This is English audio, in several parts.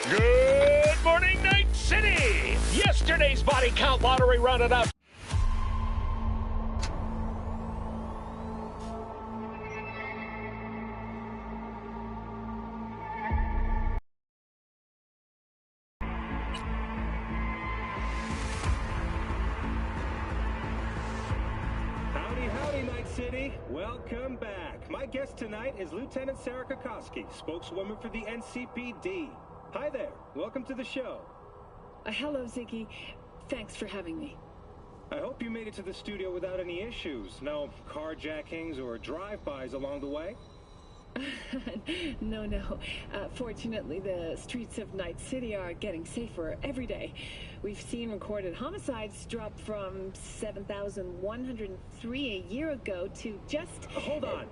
Good morning, Night City! Yesterday's body count lottery rounded up. Howdy, Night City. Welcome back. My guest tonight is Lieutenant Sarah Kokoski, spokeswoman for the NCPD. Hi there. Welcome to the show. Hello, Ziggy. Thanks for having me. I hope you made it to the studio without any issues. No carjackings or drive-bys along the way? No. Fortunately, the streets of Night City are getting safer every day. We've seen recorded homicides drop from 7,103 a year ago to just... Hold on.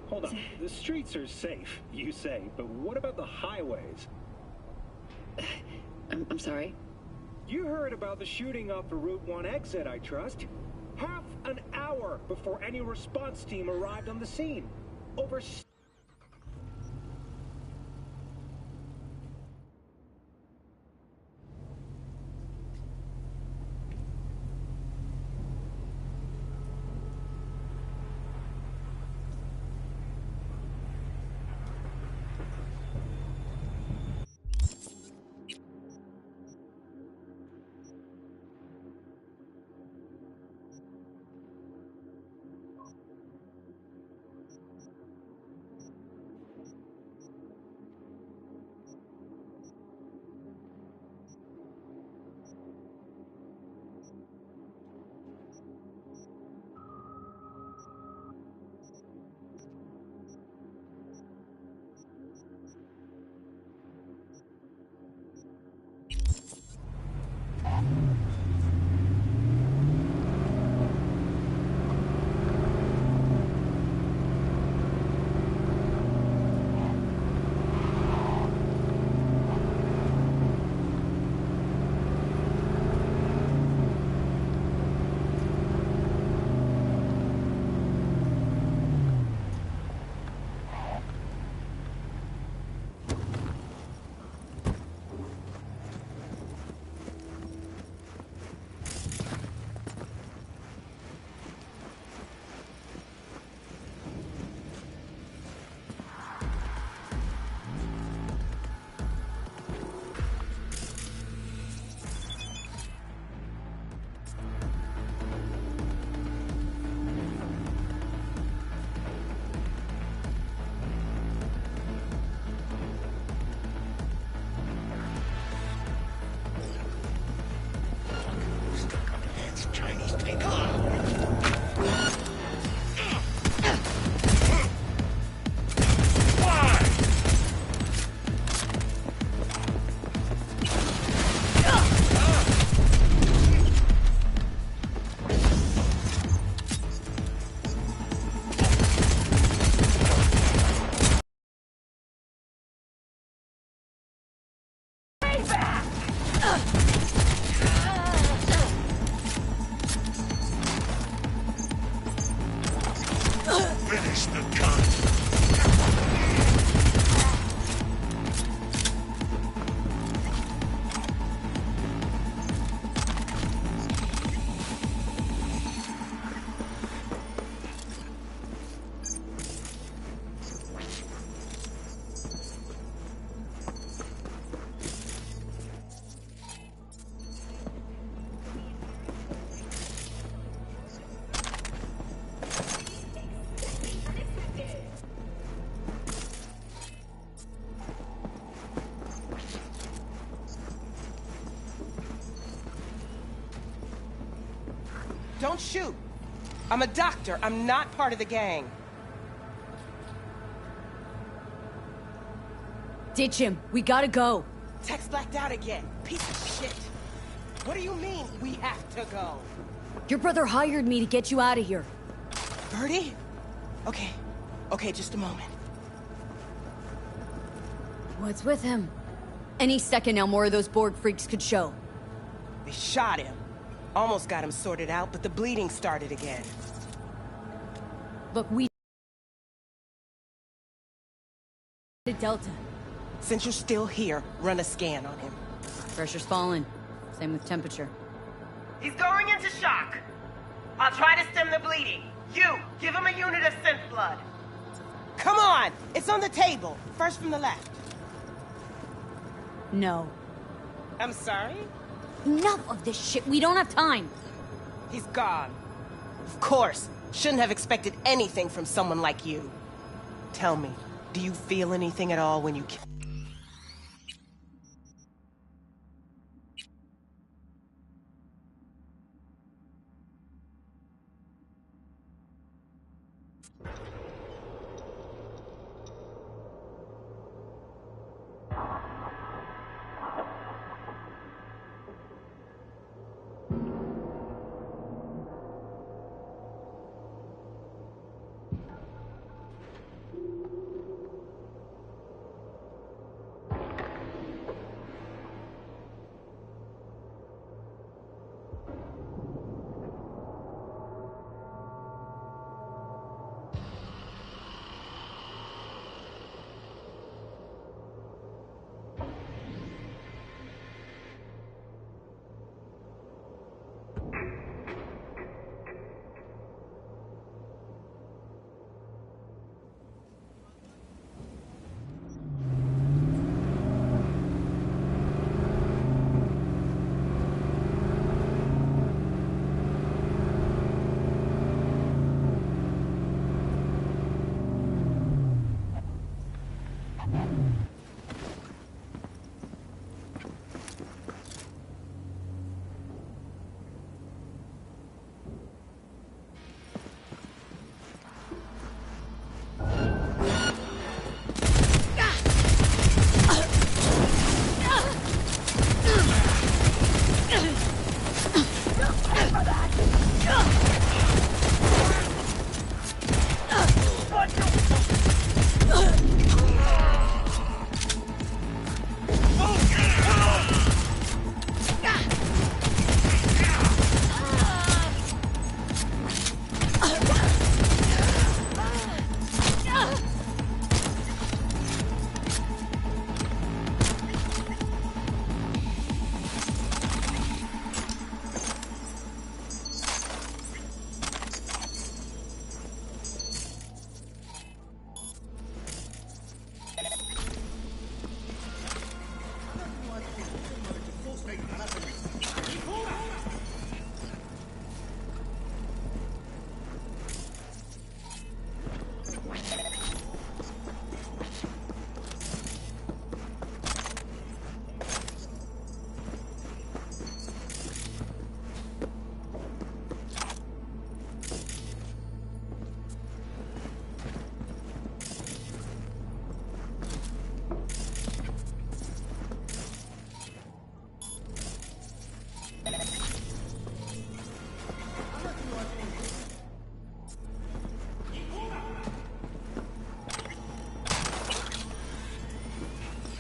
The streets are safe, you say, but what about the highways? I'm sorry? You heard about the shooting off the Route 1 exit, I trust. Half an hour before any response team arrived on the scene. Over... Finish the gun! Don't shoot! I'm a doctor. I'm not part of the gang. Ditch him. We gotta go. Text blacked out again. Piece of shit. What do you mean, we have to go? Your brother hired me to get you out of here. Birdie? Okay, just a moment. What's with him? Any second now more of those Borg freaks could show. They shot him. Almost got him sorted out, but the bleeding started again. Look, we... Delta. Since you're still here, run a scan on him. Pressure's falling. Same with temperature. He's going into shock. I'll try to stem the bleeding. You, give him a unit of synth blood. Come on! It's on the table. First from the left. No. I'm sorry? Enough of this shit. We don't have time. He's gone. Of course. Shouldn't have expected anything from someone like you. Tell me, do you feel anything at all when you...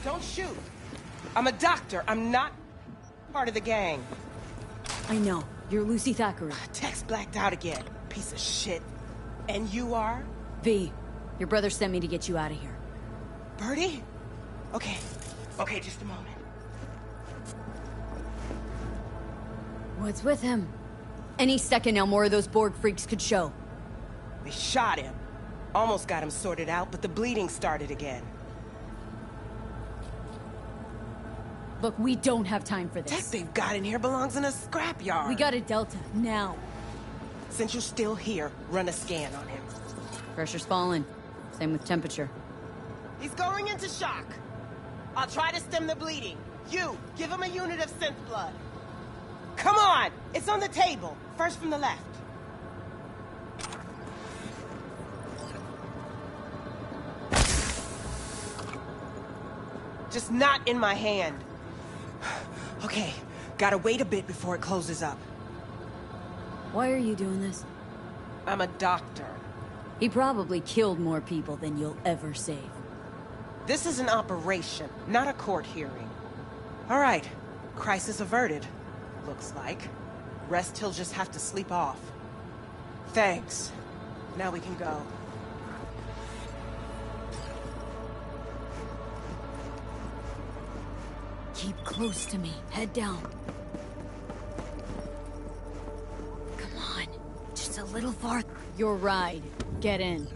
Don't shoot. I'm a doctor. I'm not part of the gang. I know. You're Lucy Thackeray. Text blacked out again. Piece of shit. And you are? V. Your brother sent me to get you out of here. Birdie? Okay. Okay, just a moment. What's with him? Any second now, more of those Borg freaks could show. They shot him. Almost got him sorted out, but the bleeding started again. Look, we don't have time for this. Tech they've got in here belongs in a scrapyard. We got a Delta, now. Since you're still here, run a scan on him. Pressure's falling. Same with temperature. He's going into shock. I'll try to stem the bleeding. You, give him a unit of synth blood. Come on! It's on the table. First from the left. Just not in my hand. Okay, gotta wait a bit before it closes up. Why are you doing this? I'm a doctor. He probably killed more people than you'll ever save. This is an operation, not a court hearing. All right, crisis averted, looks like. Rest he'll just have to sleep off. Thanks. Now we can go. Keep close to me. Head down. Come on. Just a little farther. Your ride. Get in.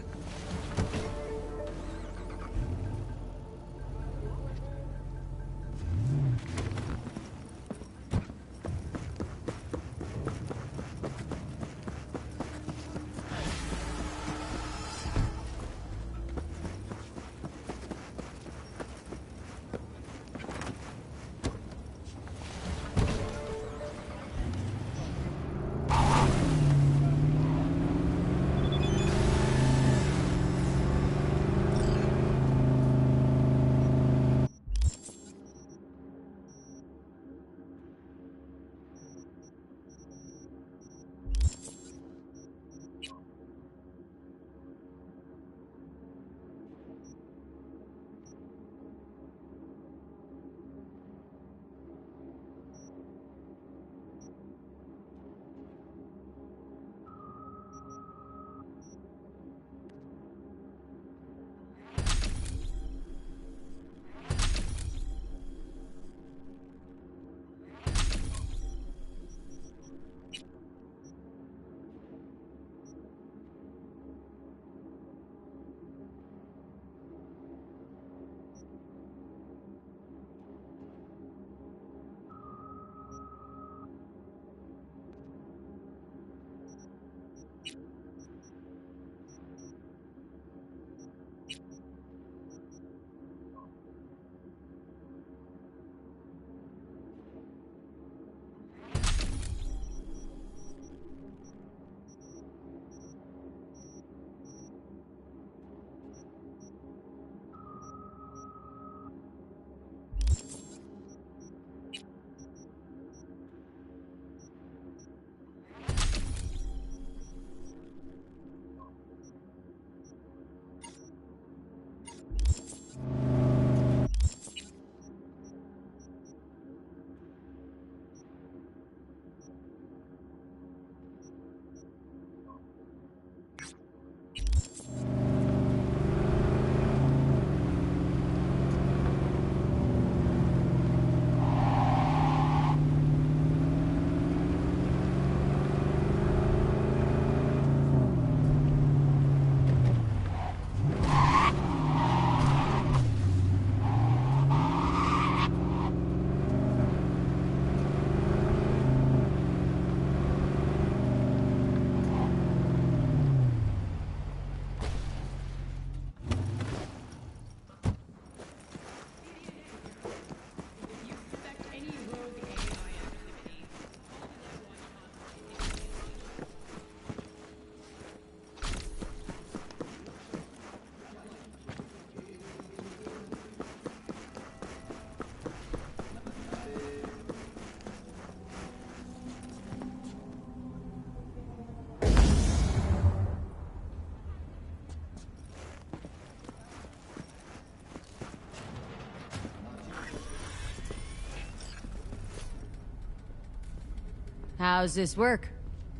How's this work?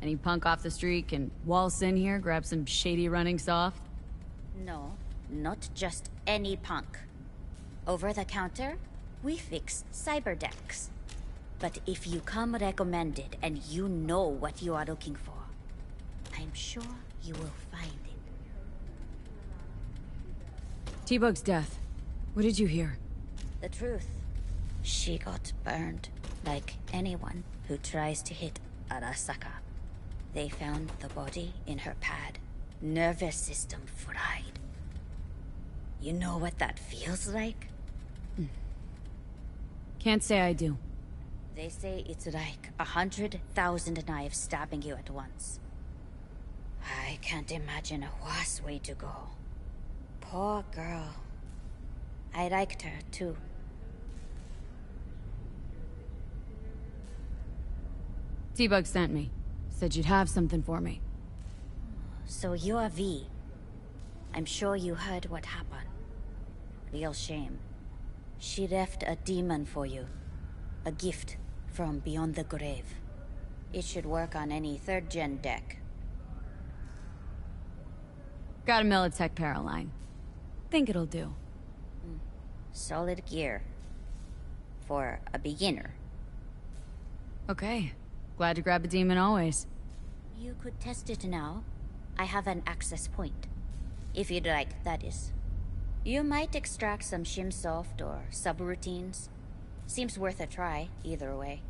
Any punk off the street can waltz in here, grab some shady running soft? No, not just any punk. Over the counter, we fix cyber decks. But if you come recommended and you know what you are looking for, I'm sure you will find it. T-Bug's death. What did you hear? The truth. She got burned, like anyone who tries to hit Arasaka. They found the body in her pad. Nervous system fried. You know what that feels like? Can't say I do. They say it's like 100,000 knives stabbing you at once. I can't imagine a worse way to go. Poor girl. I liked her, too. T-Bug sent me. Said you'd have something for me. So you're V. I'm sure you heard what happened. Real shame. She left a demon for you. A gift from beyond the grave. It should work on any 3rd-gen deck. Got a Militech Paraline. Think it'll do. Solid gear. for a beginner. Okay. Glad to grab a demon always. You could test it now. I have an access point. If you'd like, that is. You might extract some shimsoft or subroutines. Seems worth a try, either way.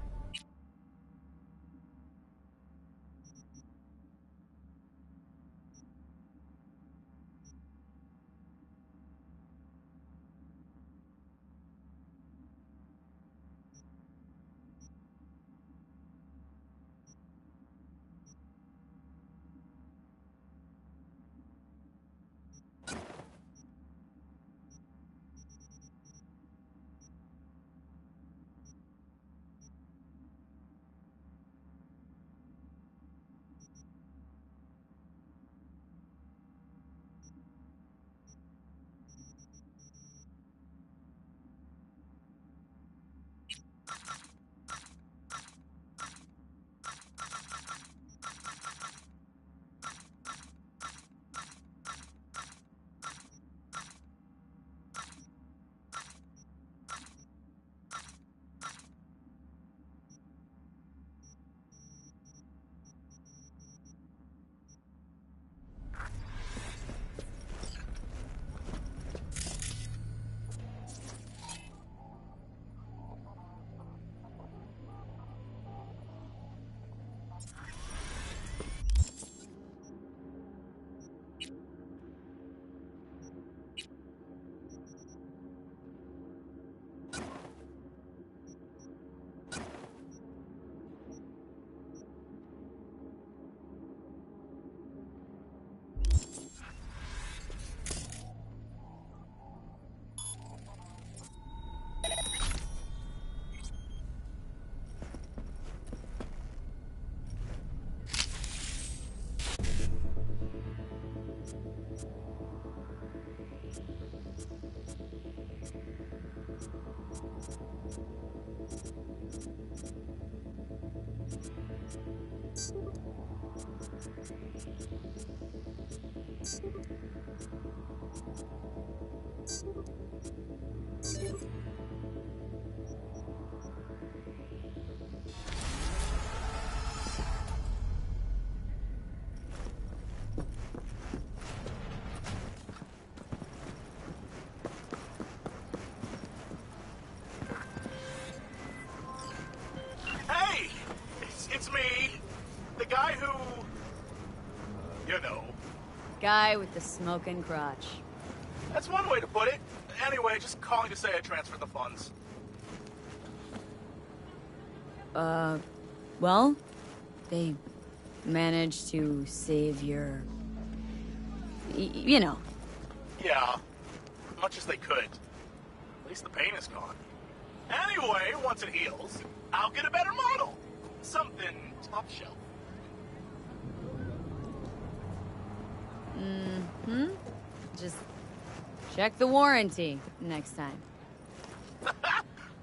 Hey! It's me. The guy who... You know. Guy with the smoking crotch. That's one way to put it. Anyway, just calling to say I transferred the funds. Well, they managed to save your... you know. Yeah. Much as they could. At least the pain is gone. Anyway, once it heals, I'll get a better model. Something top shelf. Mm-hmm. Just check the warranty next time.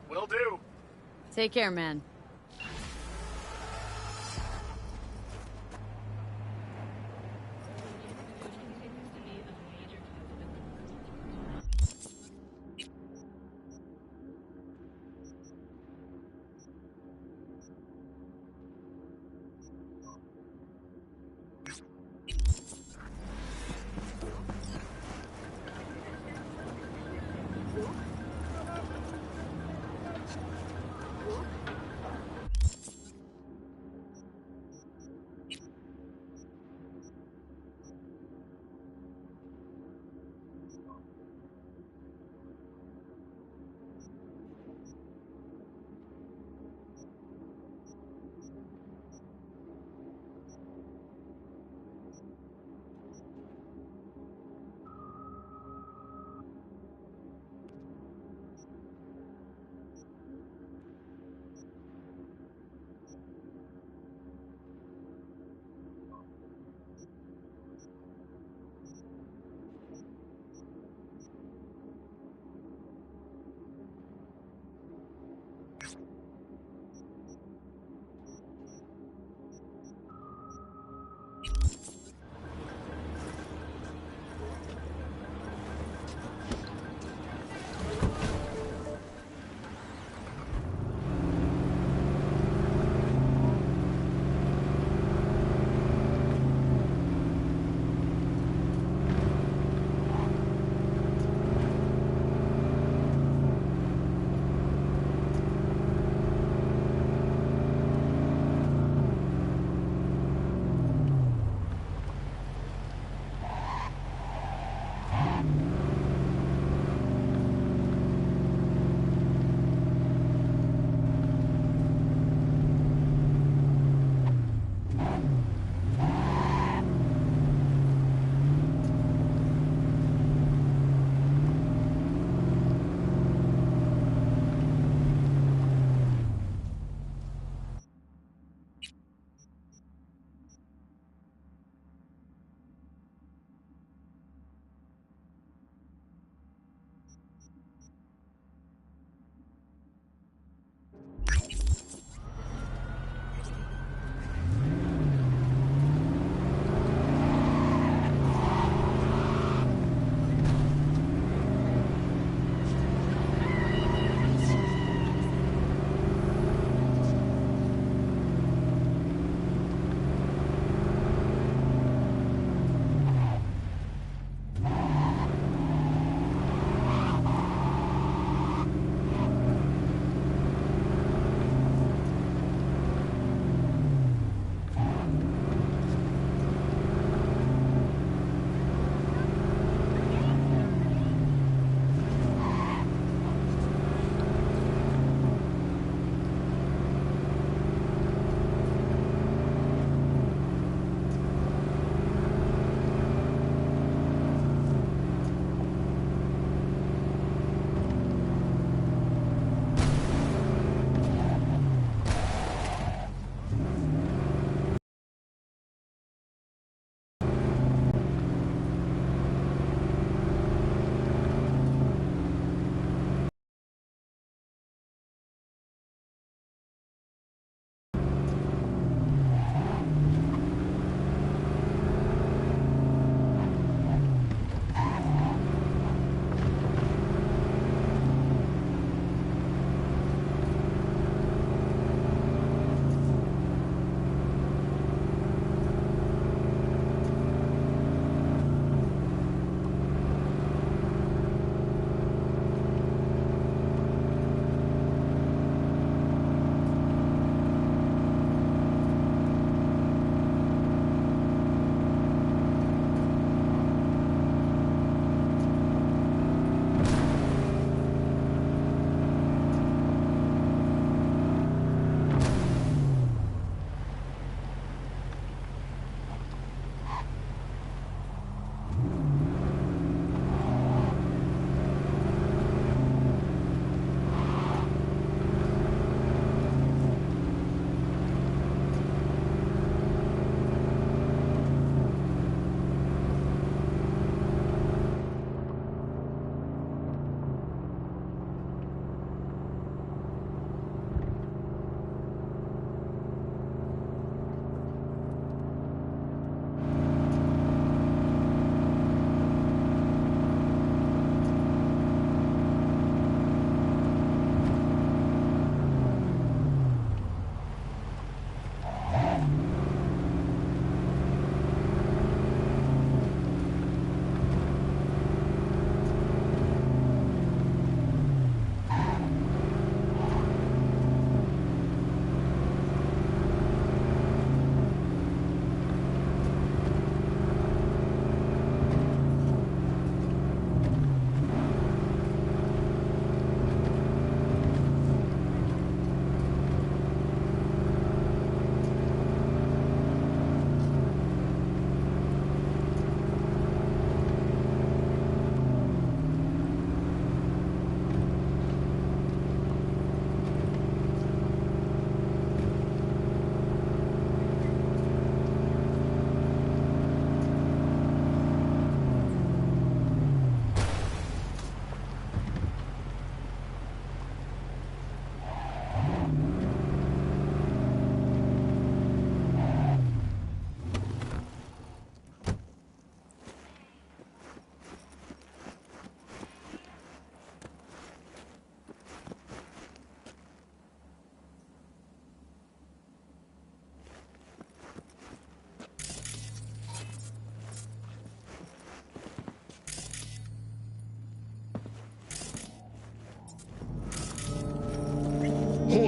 Will do. Take care, man.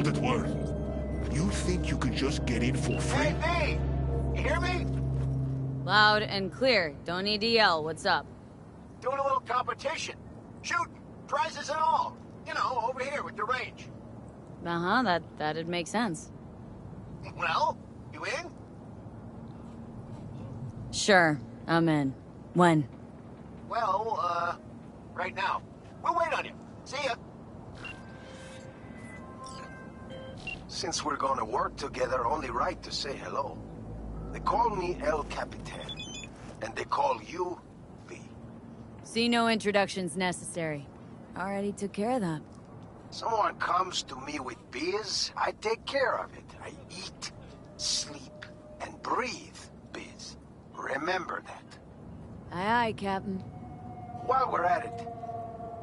salted word. You think you could just get in for free? Hey, B! You hear me? Loud and clear. Don't need to yell. What's up? Doing a little competition. Shooting. Prizes and all. You know, over here with the range. Uh-huh, that'd make sense. Well, you in? Sure, I'm in. When? Well, right now. We'll wait on you. See ya. Since we're gonna work together, only right to say hello. They call me El Capitan, and they call you V. See, no introductions necessary. Already took care of that. Someone comes to me with biz, I take care of it. I eat, sleep, and breathe biz. Remember that. Aye, aye, Captain. While we're at it,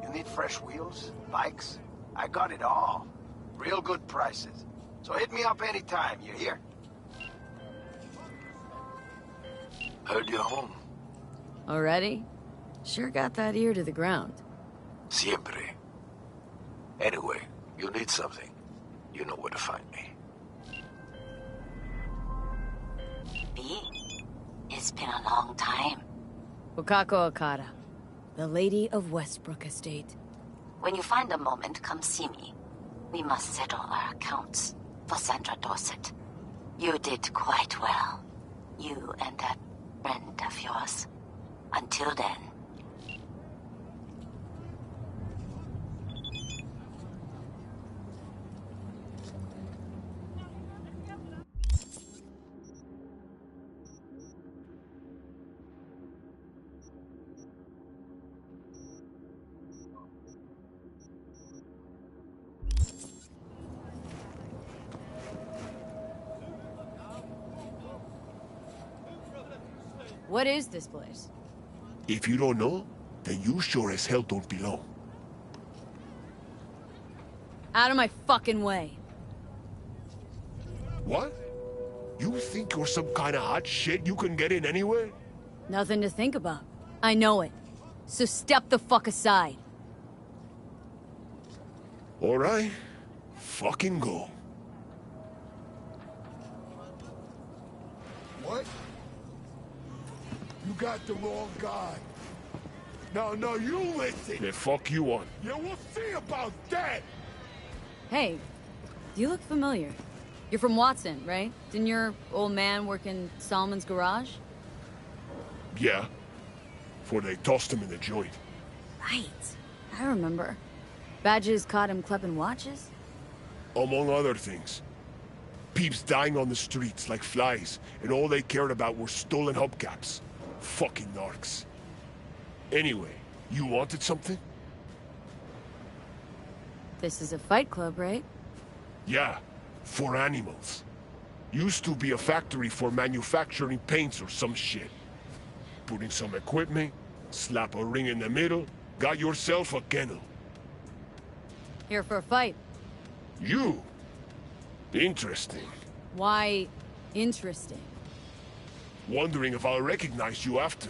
you need fresh wheels, bikes? I got it all. Real good prices. So hit me up anytime, you hear? Heard you're home. Already? Sure got that ear to the ground. Siempre. Anyway, you need something. You know where to find me. B, it's been a long time. Wakako Okada, the Lady of Westbrook Estate. When you find a moment, come see me. We must settle our accounts for Sandra Dorset. You did quite well. You and that friend of yours. Until then. What is this place? If you don't know, then you sure as hell don't belong. Out of my fucking way. What? You think you're some kind of hot shit you can get in anywhere? Nothing to think about. I know it. So step the fuck aside. Alright. Fucking go. What? You got the wrong guy. No, you listen. The fuck you on? Yeah, we'll see about that. Hey, you look familiar. You're from Watson, right? Didn't your old man work in Solomon's garage? Yeah. Before they tossed him in the joint. Right. I remember. Badges caught him clipping watches? Among other things. Peeps dying on the streets like flies, and all they cared about were stolen hubcaps. Fucking narcs. Anyway, you wanted something? This is a fight club, right? Yeah, for animals. Used to be a factory for manufacturing paints or some shit. Put in some equipment, slap a ring in the middle, got yourself a kennel. Here for a fight. You? Interesting. Why interesting? Wondering if I'll recognize you after.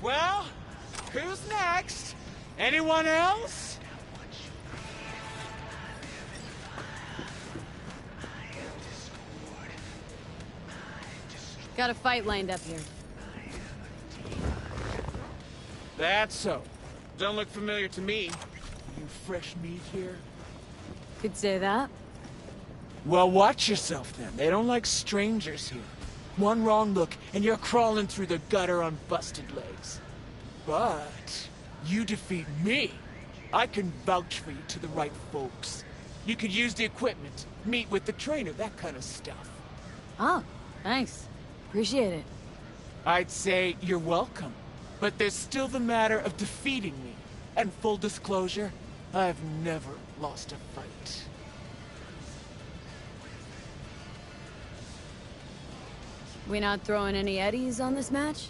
Well, who's next? Anyone else? Got a fight lined up here. That's so. Don't look familiar to me. You fresh meat here? Could say that. Well, watch yourself then. They don't like strangers here. One wrong look, and you're crawling through the gutter on busted legs. But you defeat me. I can vouch for you to the right folks. You could use the equipment, meet with the trainer, that kind of stuff. Oh, thanks. Appreciate it. I'd say you're welcome. But there's still the matter of defeating me. And full disclosure, I've never lost a fight. We not throwing any eddies on this match?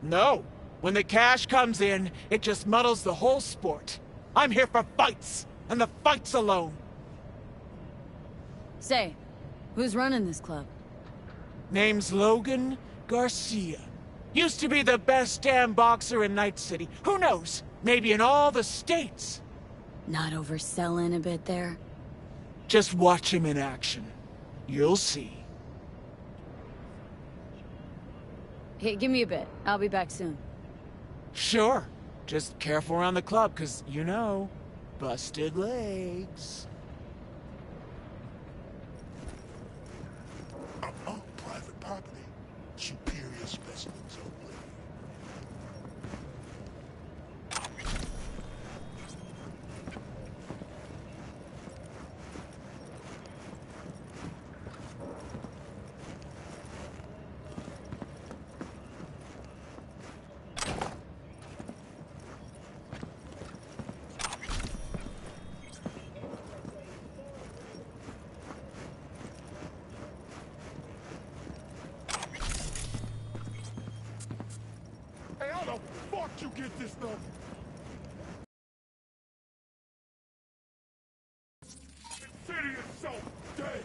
No. When the cash comes in, it just muddles the whole sport. I'm here for fights, and the fights alone. Say, who's running this club? Name's Logan Garcia. Used to be the best damn boxer in Night City. Who knows? Maybe in all the states. Not overselling a bit there? Just watch him in action. You'll see. Hey, give me a bit. I'll be back soon. Sure. Just careful around the club, 'cause you know, busted legs. Private property. Superior specimens only. Hey, how the fuck you get this stuff? The city is so dead.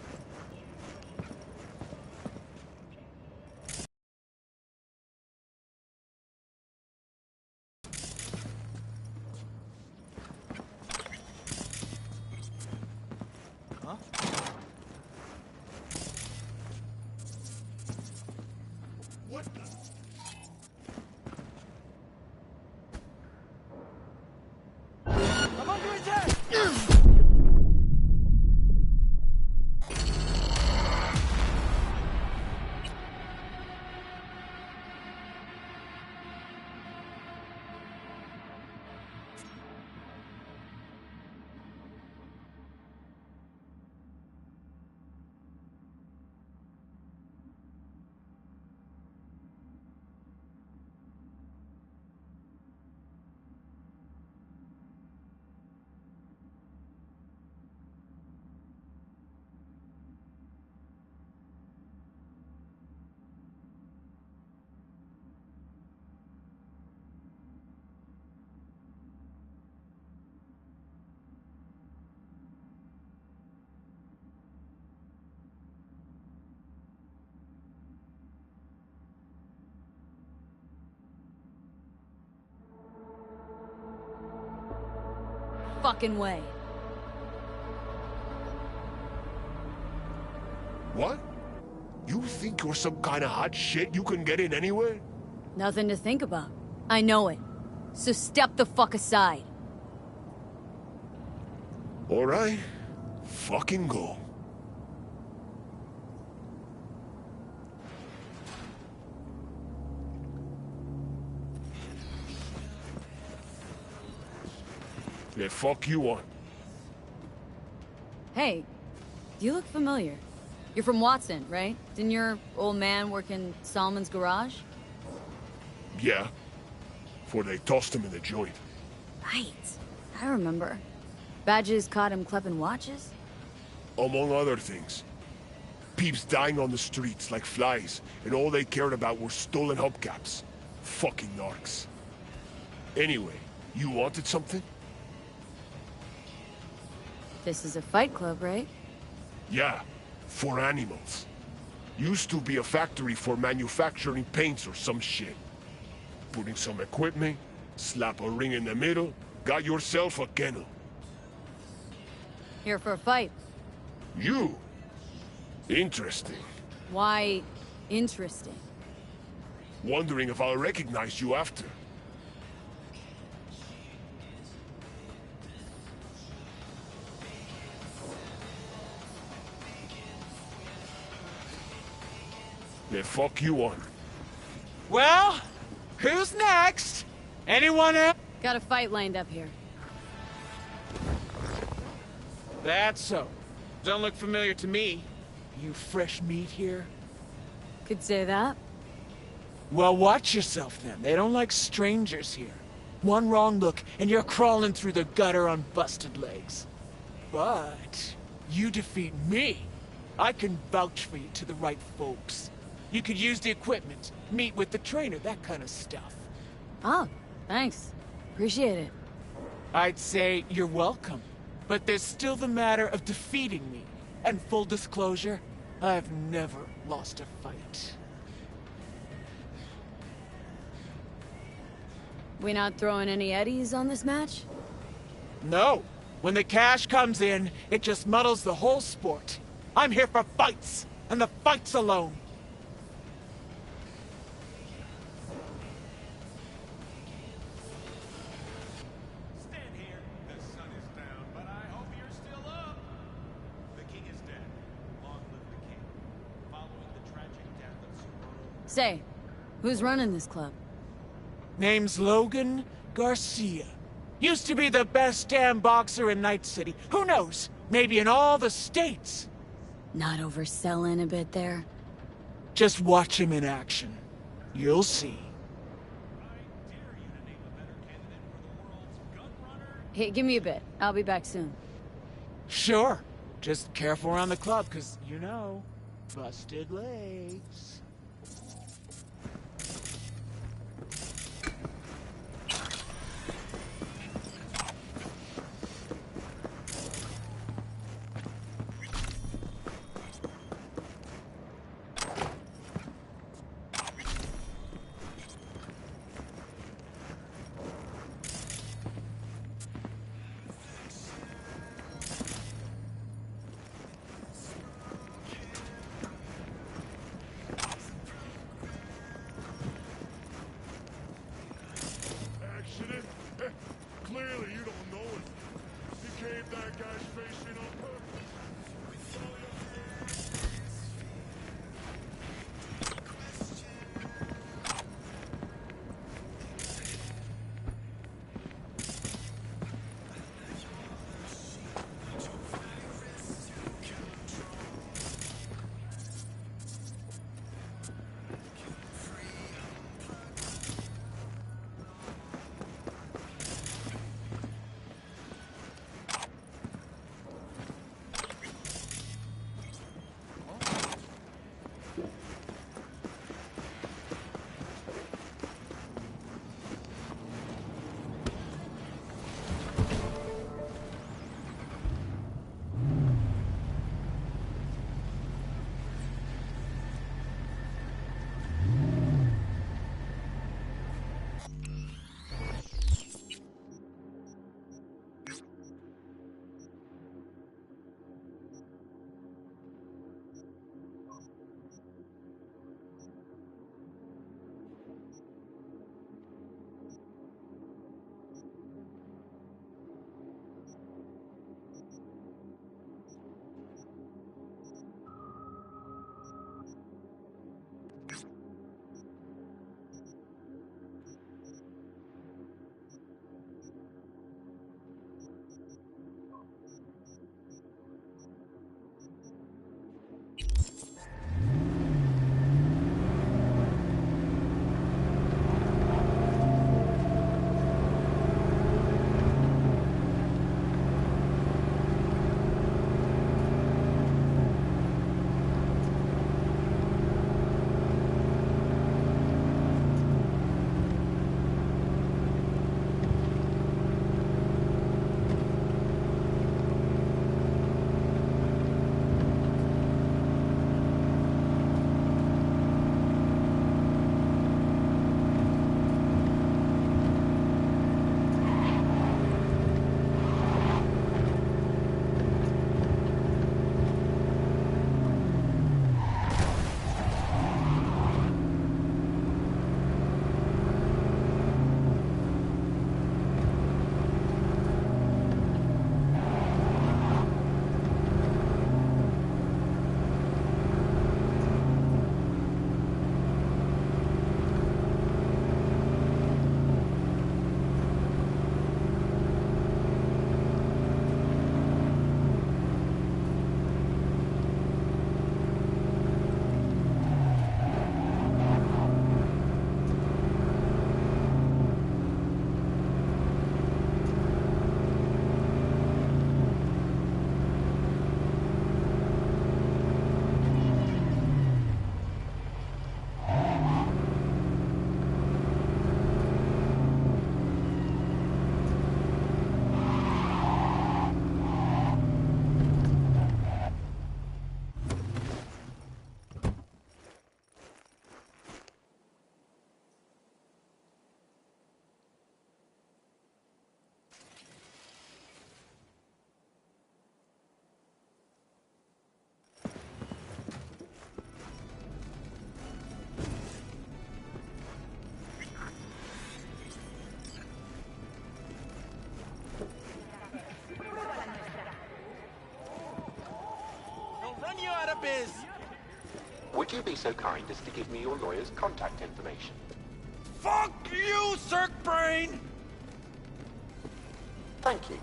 What the? Fucking way. What? You think you're some kind of hot shit you can get in anywhere? Nothing to think about. I know it. So step the fuck aside. Alright. Fucking go. The fuck you want? Hey, you look familiar. You're from Watson, right? Didn't your old man work in Solomon's garage? Yeah. Before they tossed him in the joint. Right. I remember. Badges caught him clepping watches? Among other things. Peeps dying on the streets like flies, and all they cared about were stolen hubcaps. Fucking narcs. Anyway, you wanted something? This is a fight club, right? Yeah, for animals. Used to be a factory for manufacturing paints or some shit. Put in some equipment, slap a ring in the middle, got yourself a kennel. Here for a fight. You? Interesting. Why interesting? Wondering if I'll recognize you after. The fuck you want? Well, who's next? Anyone else? Got a fight lined up here. That's so. Don't look familiar to me. You fresh meat here? Could say that. Well, watch yourself then. They don't like strangers here. One wrong look, and you're crawling through the gutter on busted legs. But you defeat me. I can vouch for you to the right folks. You could use the equipment, meet with the trainer, that kind of stuff. Oh, thanks. Appreciate it. I'd say you're welcome. But there's still the matter of defeating me. And full disclosure, I've never lost a fight. We not throwing any eddies on this match? No. When the cash comes in, it just muddles the whole sport. I'm here for fights, and the fights alone. Stand here. The sun is down, but I hope you're still up. The king is dead. Long live the king. Following the tragic death of Sir Say, who's running this club? Name's Logan Garcia. Used to be the best damn boxer in Night City. Who knows? Maybe in all the states. Not overselling a bit there? Just watch him in action. You'll see. Hey, give me a bit. I'll be back soon. Sure. Just careful around the club, because, you know, busted legs. Biz! Would you be so kind as to give me your lawyer's contact information? Fuck you, Cirque Brain! Thank you.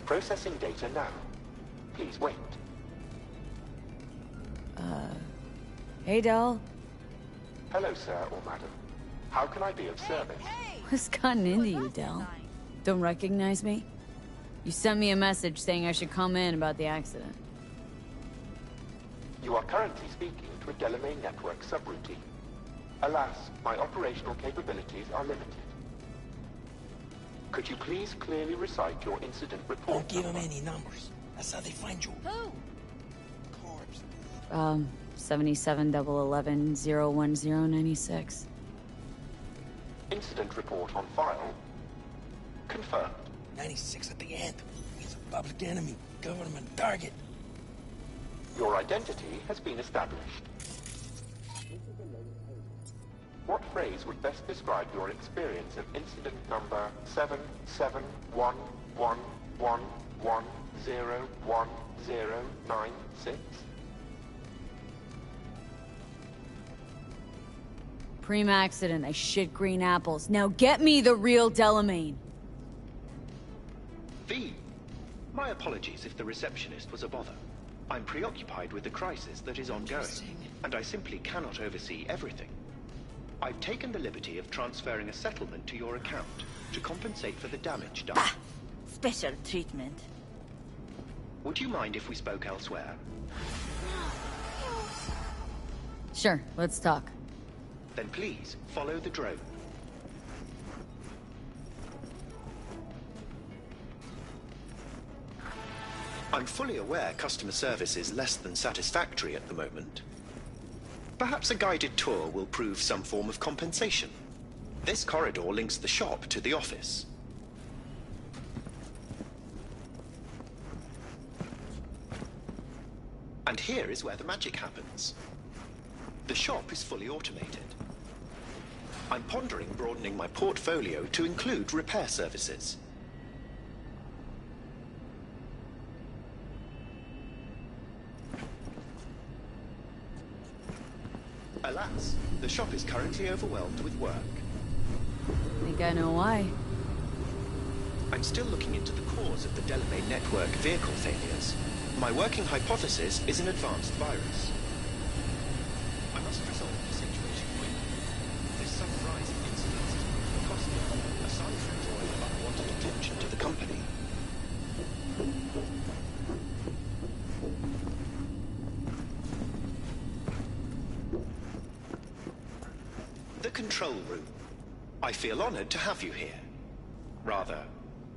Processing data now. Please wait. Hey, Del. Hello, sir or madam. How can I be of service? What's gotten into you, Del? Don't recognize me? You sent me a message saying I should come in about the accident. You are currently speaking to a Delamain network subroutine. Alas, my operational capabilities are limited. Could you please clearly recite your incident report? Don't give them any numbers. That's how they find you. Who? Corpse. 77-11-010-96. Incident report on file. Confirmed. 96 at the end. He's a public enemy. Government target. Your identity has been established. What phrase would best describe your experience of incident number 771111101096? Preem accident, I shit green apples. Now get me the real Delamain. V. My apologies if the receptionist was a bother. I'm preoccupied with the crisis that is ongoing, and I simply cannot oversee everything. I've taken the liberty of transferring a settlement to your account to compensate for the damage done. Special treatment. Would you mind if we spoke elsewhere? Sure, let's talk. Then please, follow the drone. I'm fully aware customer service is less than satisfactory at the moment. Perhaps a guided tour will prove some form of compensation. This corridor links the shop to the office. And here is where the magic happens. The shop is fully automated. I'm pondering broadening my portfolio to include repair services. Alas, the shop is currently overwhelmed with work. Think I know why. I'm still looking into the cause of the Delamain network vehicle failures. My working hypothesis is an advanced virus. I must resolve the situation quickly. This sudden rise in incidents is costly, aside from drawing unwanted attention to the company. The control room. I feel honored to have you here. Rather,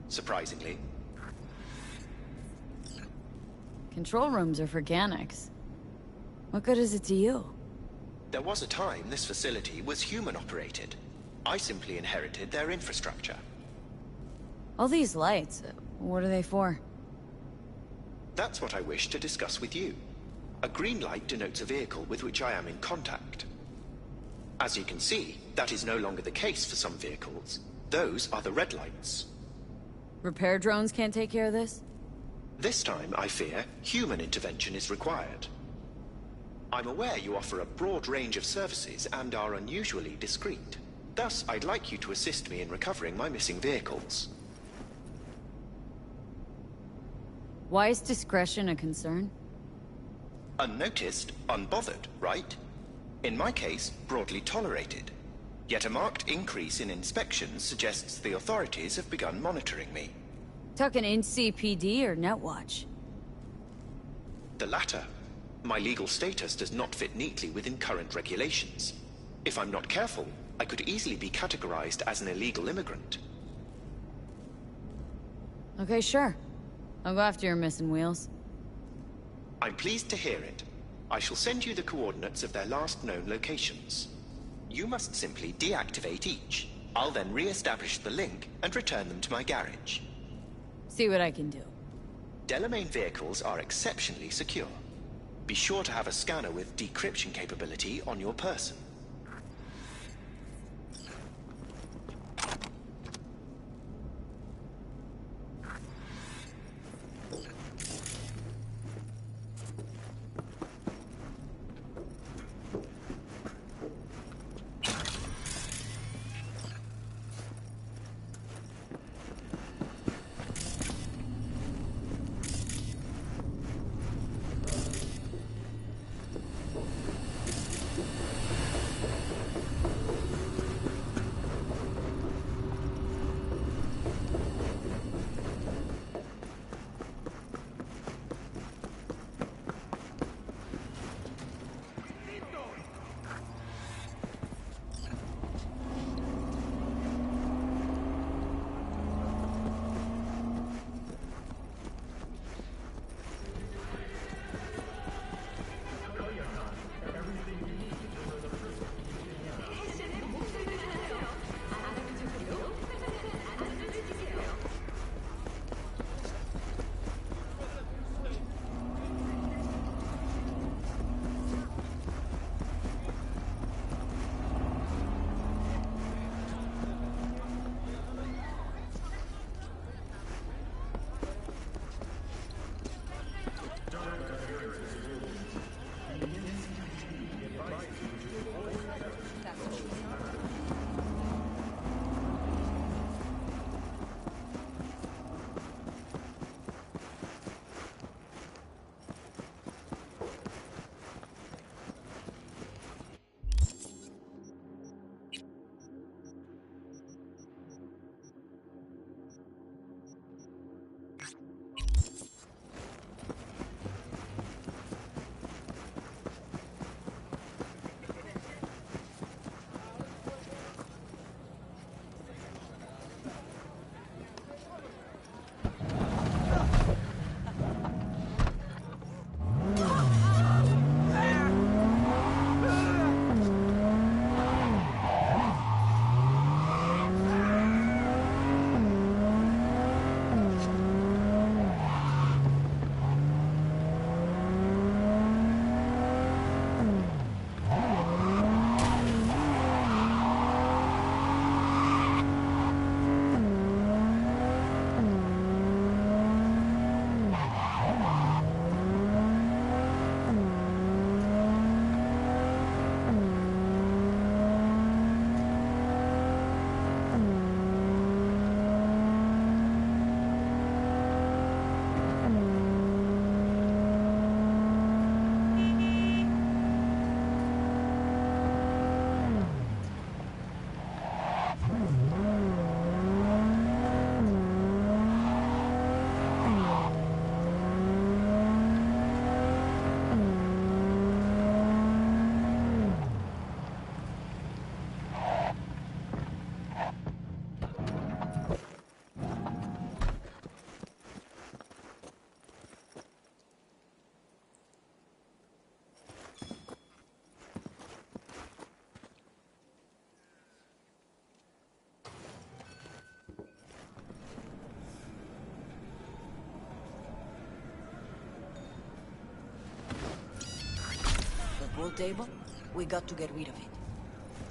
surprisingly. Control rooms are for Ganics. What good is it to you? There was a time this facility was human-operated. I simply inherited their infrastructure. All these lights, what are they for? That's what I wish to discuss with you. A green light denotes a vehicle with which I am in contact. As you can see, that is no longer the case for some vehicles. Those are the red lights. Repair drones can't take care of this? This time, I fear, human intervention is required. I'm aware you offer a broad range of services and are unusually discreet. Thus, I'd like you to assist me in recovering my missing vehicles. Why is discretion a concern? Unnoticed, unbothered, right? In my case, broadly tolerated. Yet a marked increase in inspections suggests the authorities have begun monitoring me. Talking NCPD or Netwatch? The latter. My legal status does not fit neatly within current regulations. If I'm not careful, I could easily be categorized as an illegal immigrant. Okay, sure. I'll go after your missing wheels. I'm pleased to hear it. I shall send you the coordinates of their last known locations. You must simply deactivate each. I'll then re-establish the link and return them to my garage. See what I can do. Delamain vehicles are exceptionally secure. Be sure to have a scanner with decryption capability on your person. table, we got to get rid of it.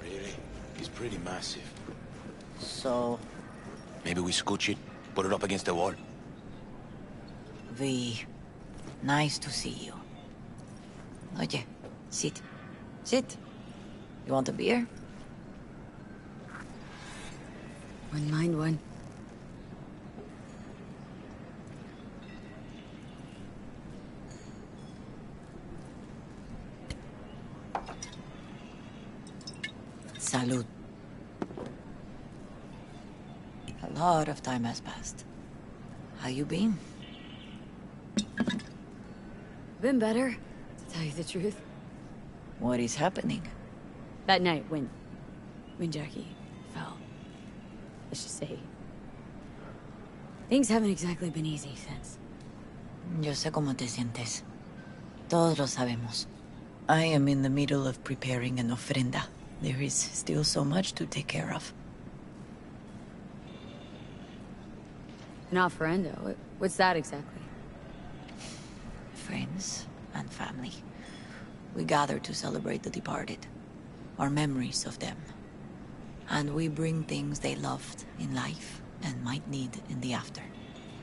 Really? He's pretty massive. So... Maybe we scooch it, put it up against the wall. V, nice to see you. Oye, sit. Sit. You want a beer? Wouldn't mind one. Salud. A lot of time has passed. How you been? Been better, to tell you the truth. What is happening? That night when Jackie fell. Let's just say... things haven't exactly been easy since. Yo sé cómo te sientes. Todos lo sabemos. I am in the middle of preparing an ofrenda. There is still so much to take care of. An ofrenda? What's that exactly? Friends and family. We gather to celebrate the departed. Our memories of them. And we bring things they loved in life and might need in the after.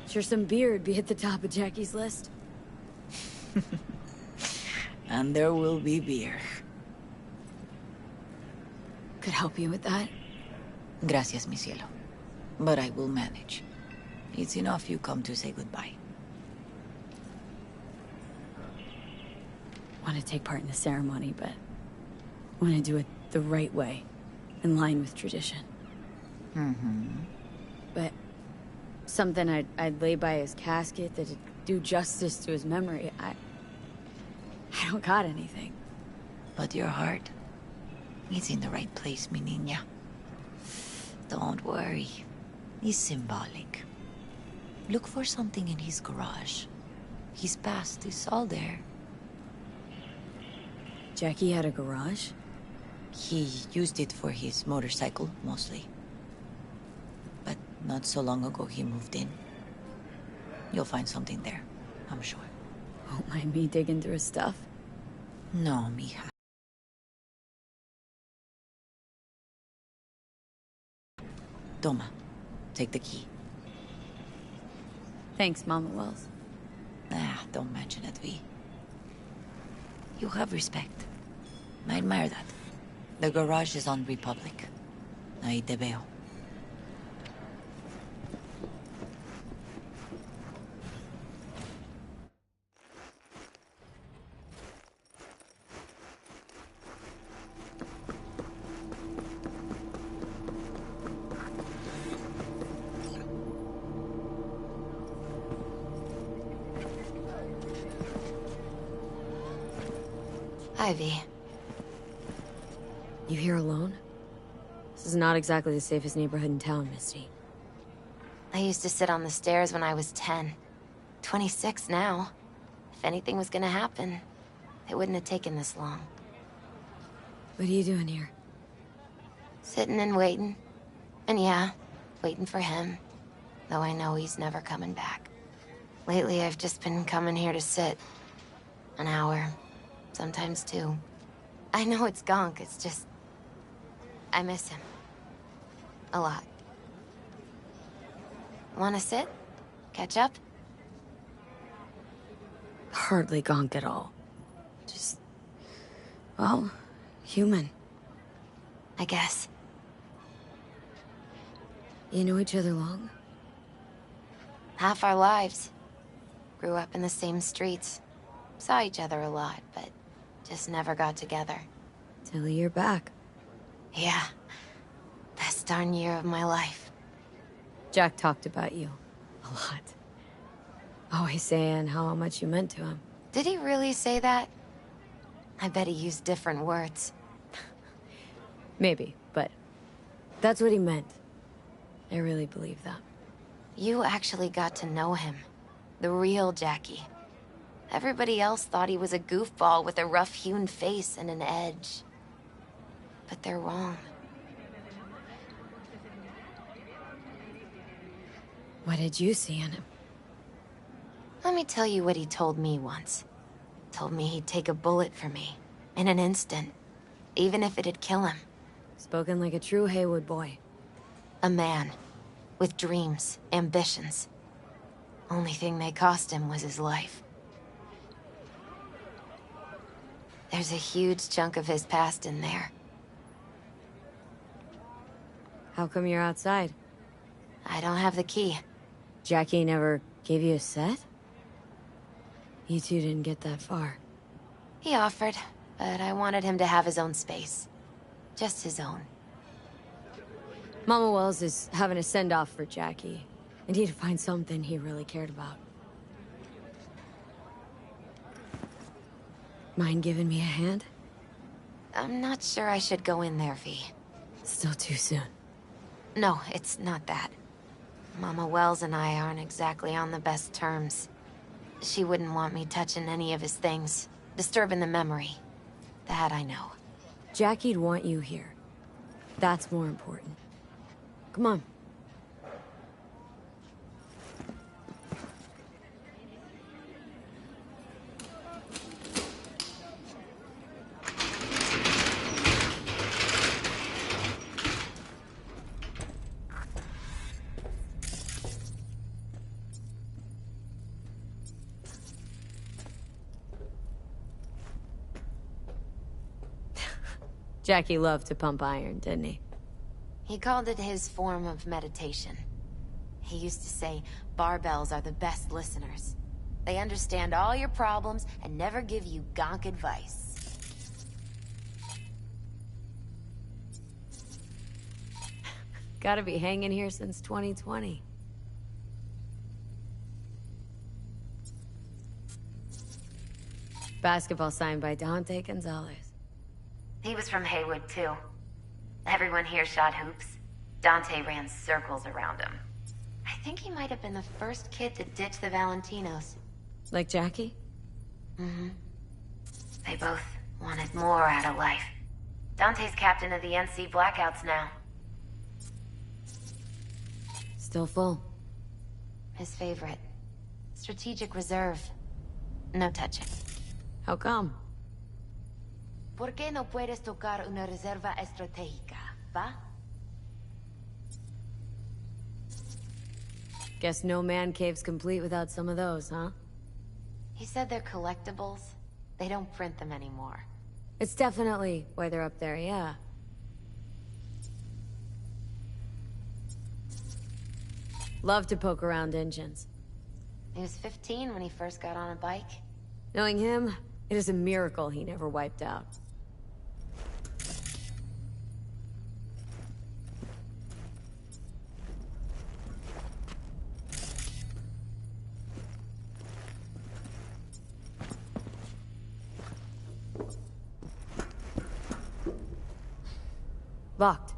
Sure some beer would be at the top of Jackie's list. And there will be beer. Could help you with that. Gracias, mi cielo. But I will manage. It's enough you come to say goodbye. Want to take part in the ceremony, but want to do it the right way, in line with tradition. Mm-hmm. But something I'd lay by his casket that'd do justice to his memory. I don't got anything. But your heart, it's in the right place, mi niña. Don't worry. It's symbolic. Look for something in his garage. His past is all there. Jackie had a garage? He used it for his motorcycle, mostly. But not so long ago he moved in. You'll find something there, I'm sure. Won't mind me digging through his stuff? No, mija. Toma. Take the key. Thanks, Mama Wells. Don't mention it, V. You have respect. I admire that. The garage is on Republic. Ahí te veo. Ivy. You here alone? This is not exactly the safest neighborhood in town, Misty. I used to sit on the stairs when I was 10. 26 now. If anything was gonna happen, it wouldn't have taken this long. What are you doing here? Sitting and waiting. And yeah, waiting for him. Though I know he's never coming back. Lately, I've just been coming here to sit. An hour. Sometimes 2. I know it's gunk, it's just... I miss him. A lot. Wanna sit? Catch up? Hardly gonk at all. Just... well, human. I guess. You know each other long? Half our lives. Grew up in the same streets. Saw each other a lot, but just never got together. Till a year back. Yeah. Best darn year of my life. Jack talked about you. A lot. Always saying how much you meant to him. Did he really say that? I bet he used different words. Maybe, but that's what he meant. I really believe that. You actually got to know him. The real Jackie. Everybody else thought he was a goofball with a rough-hewn face and an edge. But they're wrong. What did you see in him? Let me tell you what he told me once. Told me he'd take a bullet for me. In an instant. Even if it'd kill him. Spoken like a true Haywood boy. A man. With dreams, ambitions. Only thing they cost him was his life. There's a huge chunk of his past in there. How come you're outside? I don't have the key. Jackie never gave you a set? You two didn't get that far. He offered, but I wanted him to have his own space. Just his own. Mama Wells is having a send-off for Jackie. I need to find something he really cared about. Mind giving me a hand? I'm not sure I should go in there, V. Still too soon. No, it's not that. Mama Wells and I aren't exactly on the best terms. She wouldn't want me touching any of his things, disturbing the memory. That I know. Jackie'd want you here. That's more important. Come on. Jackie loved to pump iron, didn't he? He called it his form of meditation. He used to say, barbells are the best listeners. They understand all your problems and never give you gonk advice. Gotta be hanging here since 2020. Basketball signed by Dante Gonzalez. He was from Haywood, too. Everyone here shot hoops. Dante ran circles around him. I think he might have been the first kid to ditch the Valentinos. Like Jackie? Mm-hmm. They both wanted more out of life. Dante's captain of the NC Blackouts now. Still full. His favorite. Strategic reserve. No touching. How come? ¿Por qué no puedes tocar una reserva estratégica, va? Guess no man cave's complete without some of those, huh? He said they're collectibles. They don't print them anymore. It's definitely why they're up there, yeah. Love to poke around engines. He was 15 when he first got on a bike. Knowing him, it is a miracle he never wiped out. Locked.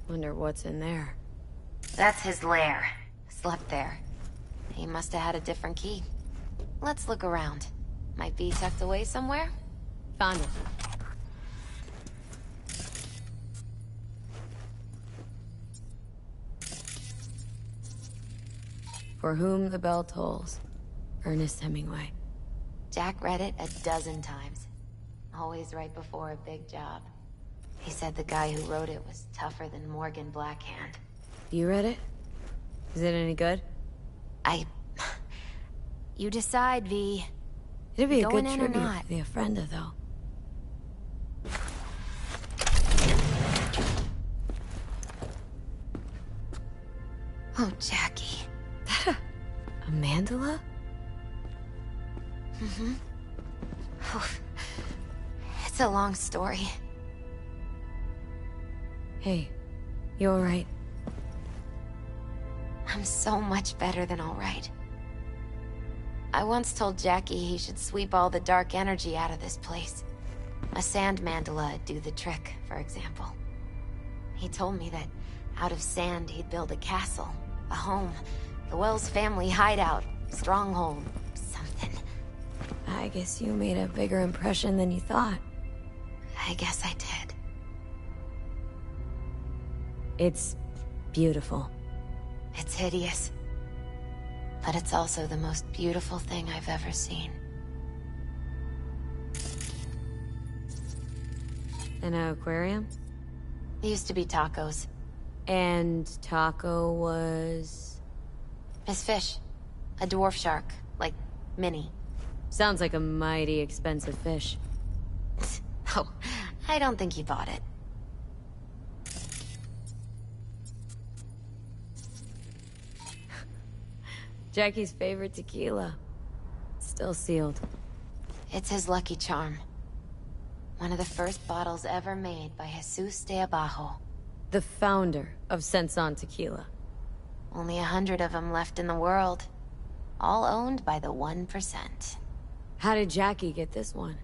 Wonder what's in there. That's his lair. Slept there. He must have had a different key. Let's look around. Might be tucked away somewhere? Found it. For whom the bell tolls. Ernest Hemingway. Jack read it a dozen times. Always right before a big job. He said the guy who wrote it was tougher than Morgan Blackhand. You read it? Is it any good? You decide, V. It'd be a good Going in or tribute not? to the Ofrenda, though. Oh, Jackie. A mandala? Mm-hmm. Oh, it's a long story. Hey, you alright? I'm so much better than alright. I once told Jackie he should sweep all the dark energy out of this place. A sand mandala'd do the trick, for example. He told me that out of sand he'd build a castle, a home, the Wells family hideout, stronghold, something. I guess you made a bigger impression than you thought. I guess I did. It's beautiful. It's hideous. But it's also the most beautiful thing I've ever seen. And an aquarium? It used to be Taco's. And Taco was... His fish. A dwarf shark. Like, mini. Sounds like a mighty expensive fish. Oh, I don't think he bought it. Jackie's favorite tequila. Still sealed. It's his lucky charm. One of the first bottles ever made by Jesus de Abajo. The founder of Senson Tequila. Only 100 of them left in the world. All owned by the 1%. How did Jackie get this one?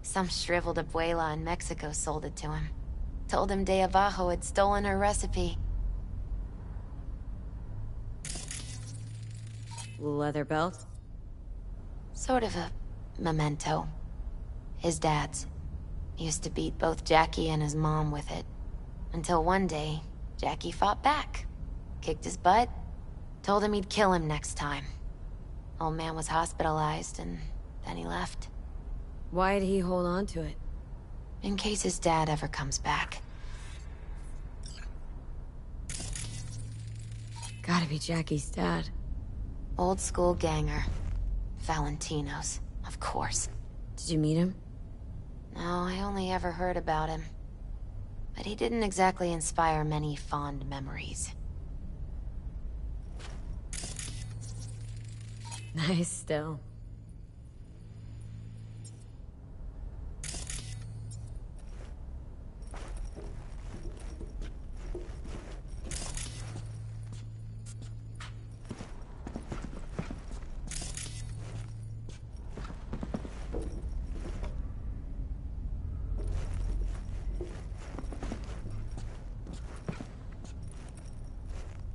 Some shriveled abuela in Mexico sold it to him. Told him de Abajo had stolen her recipe. Leather belt? Sort of a memento. His dad's. He used to beat both Jackie and his mom with it. Until one day, Jackie fought back. Kicked his butt. Told him he'd kill him next time. Old man was hospitalized, and then he left. Why did he hold on to it? In case his dad ever comes back. Gotta be Jackie's dad. Old school ganger. Valentino's, of course. Did you meet him? No, I only ever heard about him. But he didn't exactly inspire many fond memories. Nice still.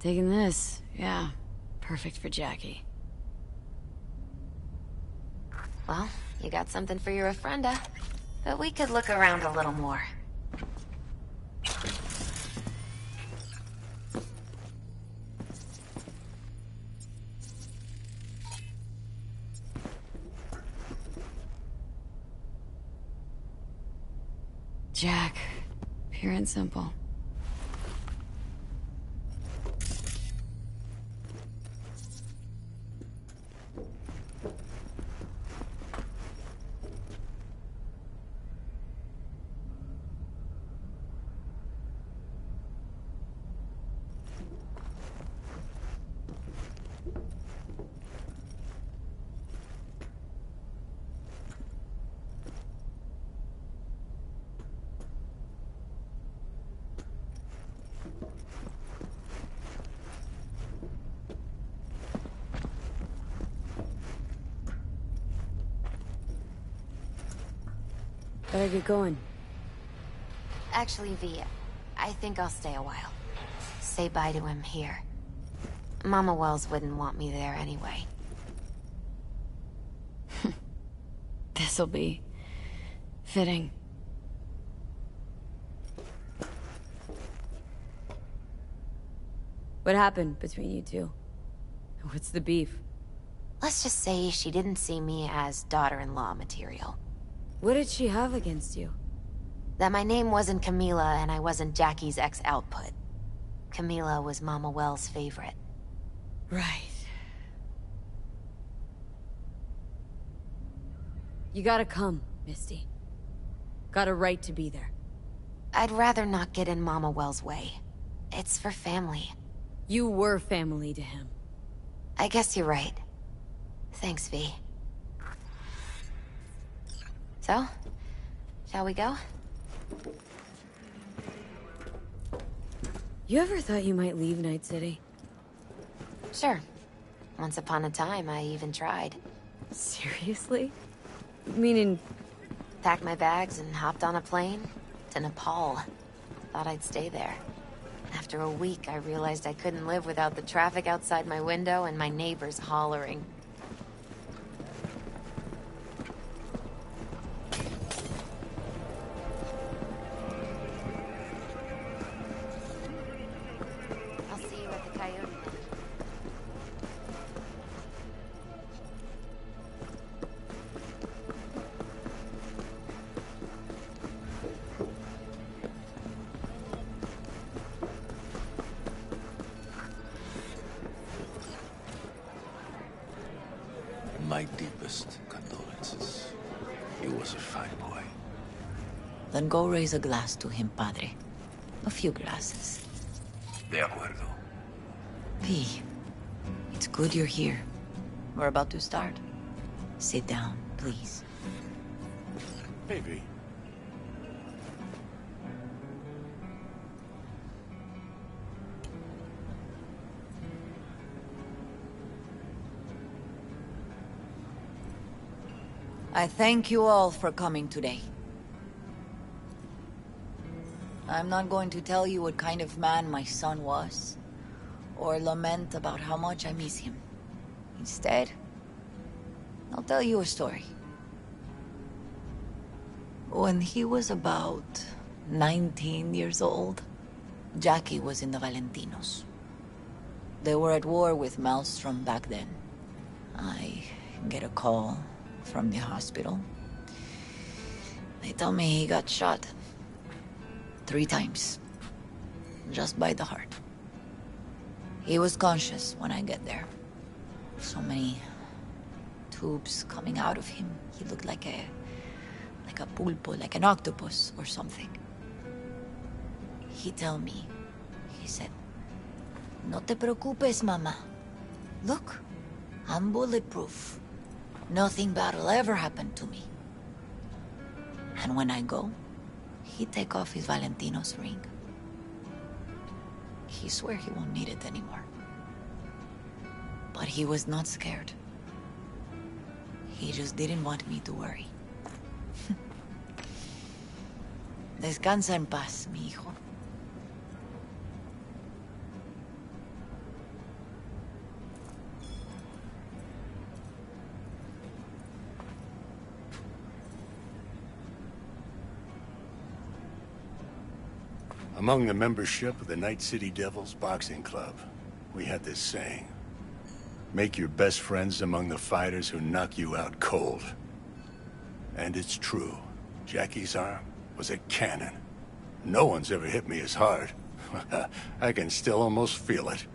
Taking this, yeah. Perfect for Jackie. Well, you got something for your ofrenda. But we could look around a little more. Jack. Pure and simple. Better get going. Actually, V, I think I'll stay a while. Say bye to him here. Mama Wells wouldn't want me there anyway. This'll be... fitting. What happened between you two? What's the beef? Let's just say she didn't see me as daughter-in-law material. What did she have against you? That my name wasn't Camila and I wasn't Jackie's ex-output. Camila was Mama Wells' favorite. Right. You gotta come, Misty. Got a right to be there. I'd rather not get in Mama Wells' way. It's for family. You were family to him. I guess you're right. Thanks, V. So, shall we go? You ever thought you might leave Night City? Sure. Once upon a time, I even tried. Seriously? Meaning... Packed my bags and hopped on a plane to Nepal. Thought I'd stay there. After a week, I realized I couldn't live without the traffic outside my window and my neighbors hollering. I'll see you at the Coyote then. Then go raise a glass to him, padre. A few glasses. De acuerdo. V, it's good you're here. We're about to start. Sit down, please. Hey, V. I thank you all for coming today. I'm not going to tell you what kind of man my son was, or lament about how much I miss him. Instead, I'll tell you a story. When he was about 19 years old, Jackie was in the Valentinos. They were at war with Maelstrom back then. I get a call from the hospital. They tell me he got shot 3 times, just by the heart. He was conscious when I get there. So many tubes coming out of him. He looked like a pulpo, like an octopus or something. He tell me, he said, "No te preocupes, mama. Look, I'm bulletproof. Nothing bad will ever happen to me." And when I go, he take off his Valentino's ring. He swear he won't need it anymore. But he was not scared. He just didn't want me to worry. Descansa en paz, mi hijo. Among the membership of the Night City Devils Boxing Club, we had this saying: make your best friends among the fighters who knock you out cold. And it's true. Jackie's arm was a cannon. No one's ever hit me as hard. I can still almost feel it.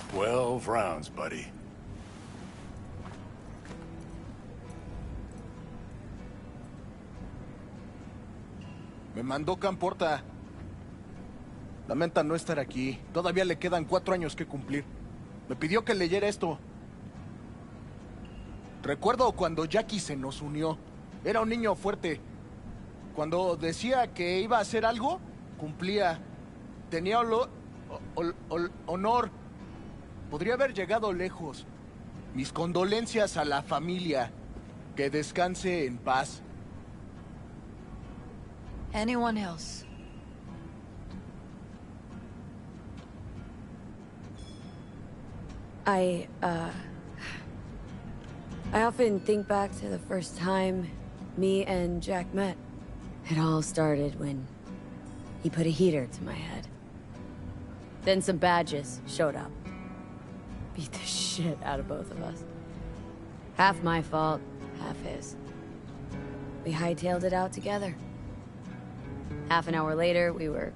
"12 rounds, buddy." Me mandó Camporta. Lamenta no estar aquí. Todavía le quedan 4 años que cumplir. Me pidió que leyera esto. Recuerdo cuando Jackie se nos unió. Era un niño fuerte. Cuando decía que iba a hacer algo, cumplía. Tenía honor. Podría haber llegado lejos. Mis condolencias a la familia. Que descanse en paz. Anyone else? I often think back to the first time me and Jack met. It all started when he put a heater to my head. Then some badges showed up. Beat the shit out of both of us. Half my fault, half his. We hightailed it out together. Half an hour later, we were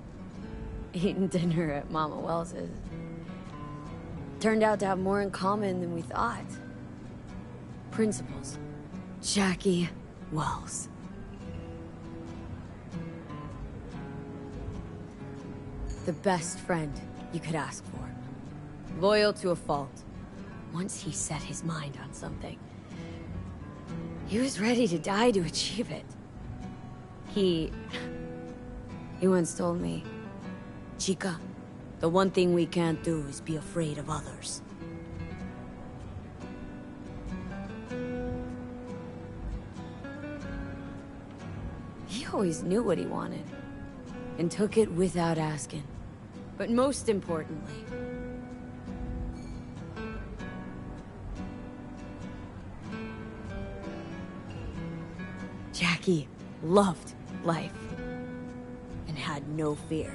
eating dinner at Mama Wells's. Turned out to have more in common than we thought. Principles. Jackie Wells. The best friend you could ask for. Loyal to a fault. Once he set his mind on something, he was ready to die to achieve it. He once told me, "Chica, the one thing we can't do is be afraid of others." He always knew what he wanted, and took it without asking. But most importantly, Jackie loved life. And had no fear.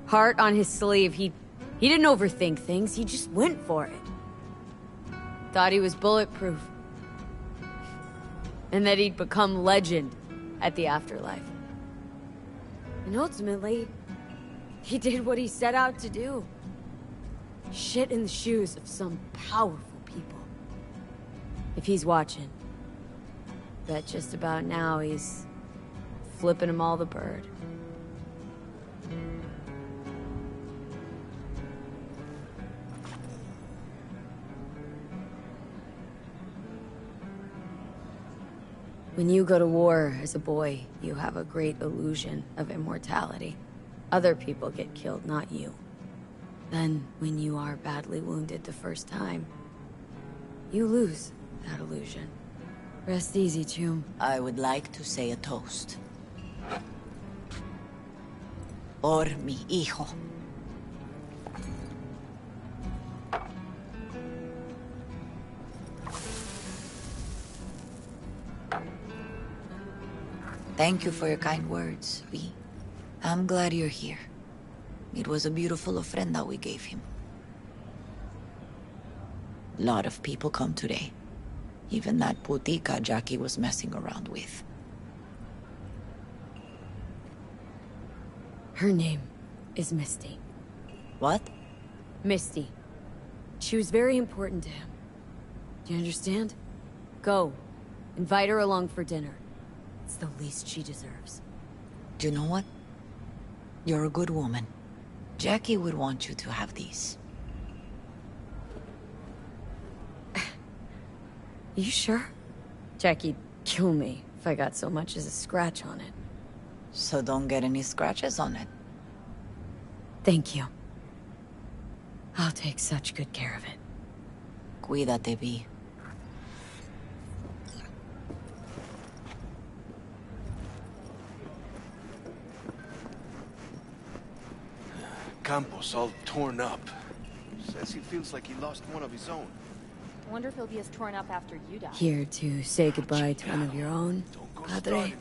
Heart on his sleeve, he didn't overthink things, he just went for it. Thought he was bulletproof. And that he'd become legend at the afterlife. And ultimately, he did what he set out to do. shit in the shoes of some powerful people. If he's watching, bet just about now he's flipping them all the bird. When you go to war as a boy, you have a great illusion of immortality. Other people get killed, not you. Then, when you are badly wounded the first time, you lose that illusion. Rest easy, Chum. I would like to say a toast. Por mi hijo. Thank you for your kind words, V. I'm glad you're here. It was a beautiful ofrenda we gave him. Lot of people come today. Even that putica Jackie was messing around with. Her name is Misty. What? Misty. She was very important to him. Do you understand? Go. Invite her along for dinner. It's the least she deserves. Do you know what? You're a good woman. Jackie would want you to have these. You sure? Jackie'd kill me if I got so much as a scratch on it. So don't get any scratches on it. Thank you. I'll take such good care of it. Cuídate, V. Campos all torn up. Says he feels like he lost one of his own. I wonder if he'll be as torn up after you die. Here to say goodbye to one of your own, Padre.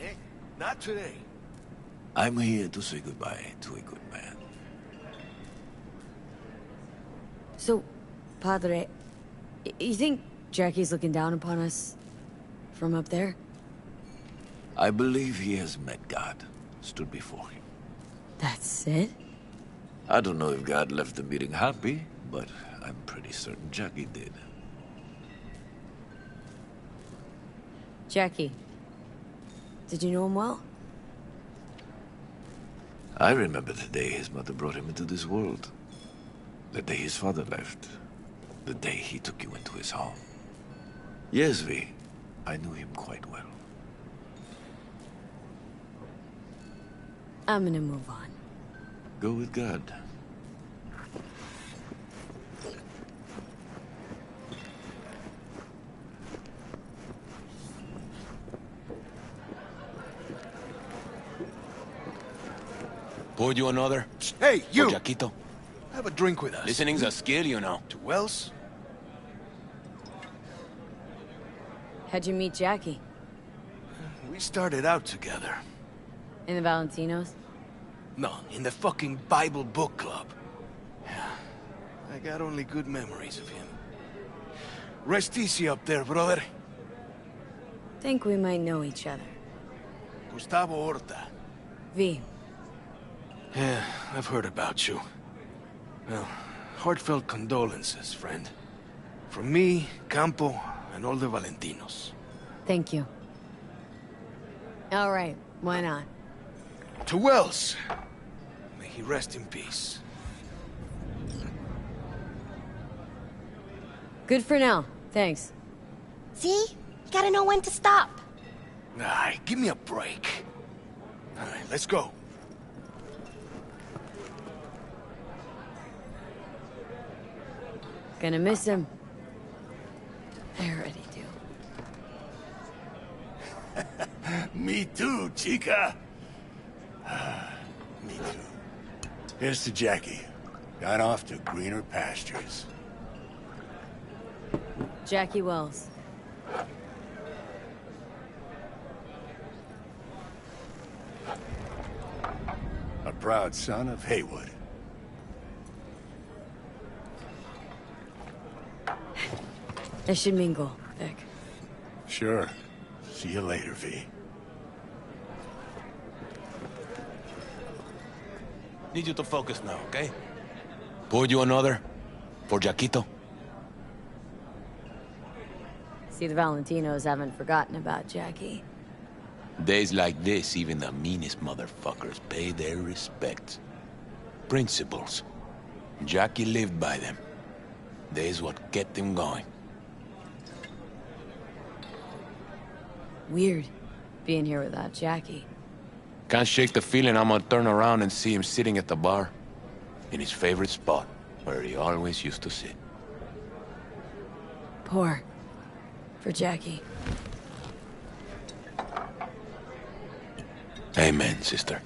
Eh? Not today. I'm here to say goodbye to a good man. So, Padre, you think Jackie's looking down upon us from up there? I believe he has met God, stood before him. That's it? I don't know if God left the meeting happy, but I'm pretty certain Jackie did. Jackie, did you know him well? I remember the day his mother brought him into this world. The day his father left. The day he took you into his home. Yes, V. I knew him quite well. I'm gonna move on. Go with God. Pour you another? Hey, you! Or Jaquito? Have a drink with us. Listening's a skill, you know. To Wells? How'd you meet Jackie? We started out together. In the Valentinos? No, in the fucking Bible book club. I got only good memories of him. Rest easy up there, brother. Think we might know each other. Gustavo Horta. V. Yeah, I've heard about you. Well, heartfelt condolences, friend. From me, Campo, and all the Valentinos. Thank you. All right, why not? To Wells. May he rest in peace. Good for now, thanks. See? You gotta know when to stop. Nah, give me a break. All right, let's go. Gonna miss him. I already do. Me too, chica. Me too. Here's to Jackie. Gone off to greener pastures. Jackie Wells. A proud son of Haywood. I should mingle, Vic. Sure. See you later, V. Need you to focus now, okay? Pour you another? For Jaquito. See, the Valentinos haven't forgotten about Jackie. Days like this, even the meanest motherfuckers pay their respects. Principles. Jackie lived by them. They's what kept him going. Weird, being here without Jackie. Can't shake the feeling I'm gonna turn around and see him sitting at the bar. In his favorite spot, where he always used to sit. Pour. For Jackie. Amen, sister.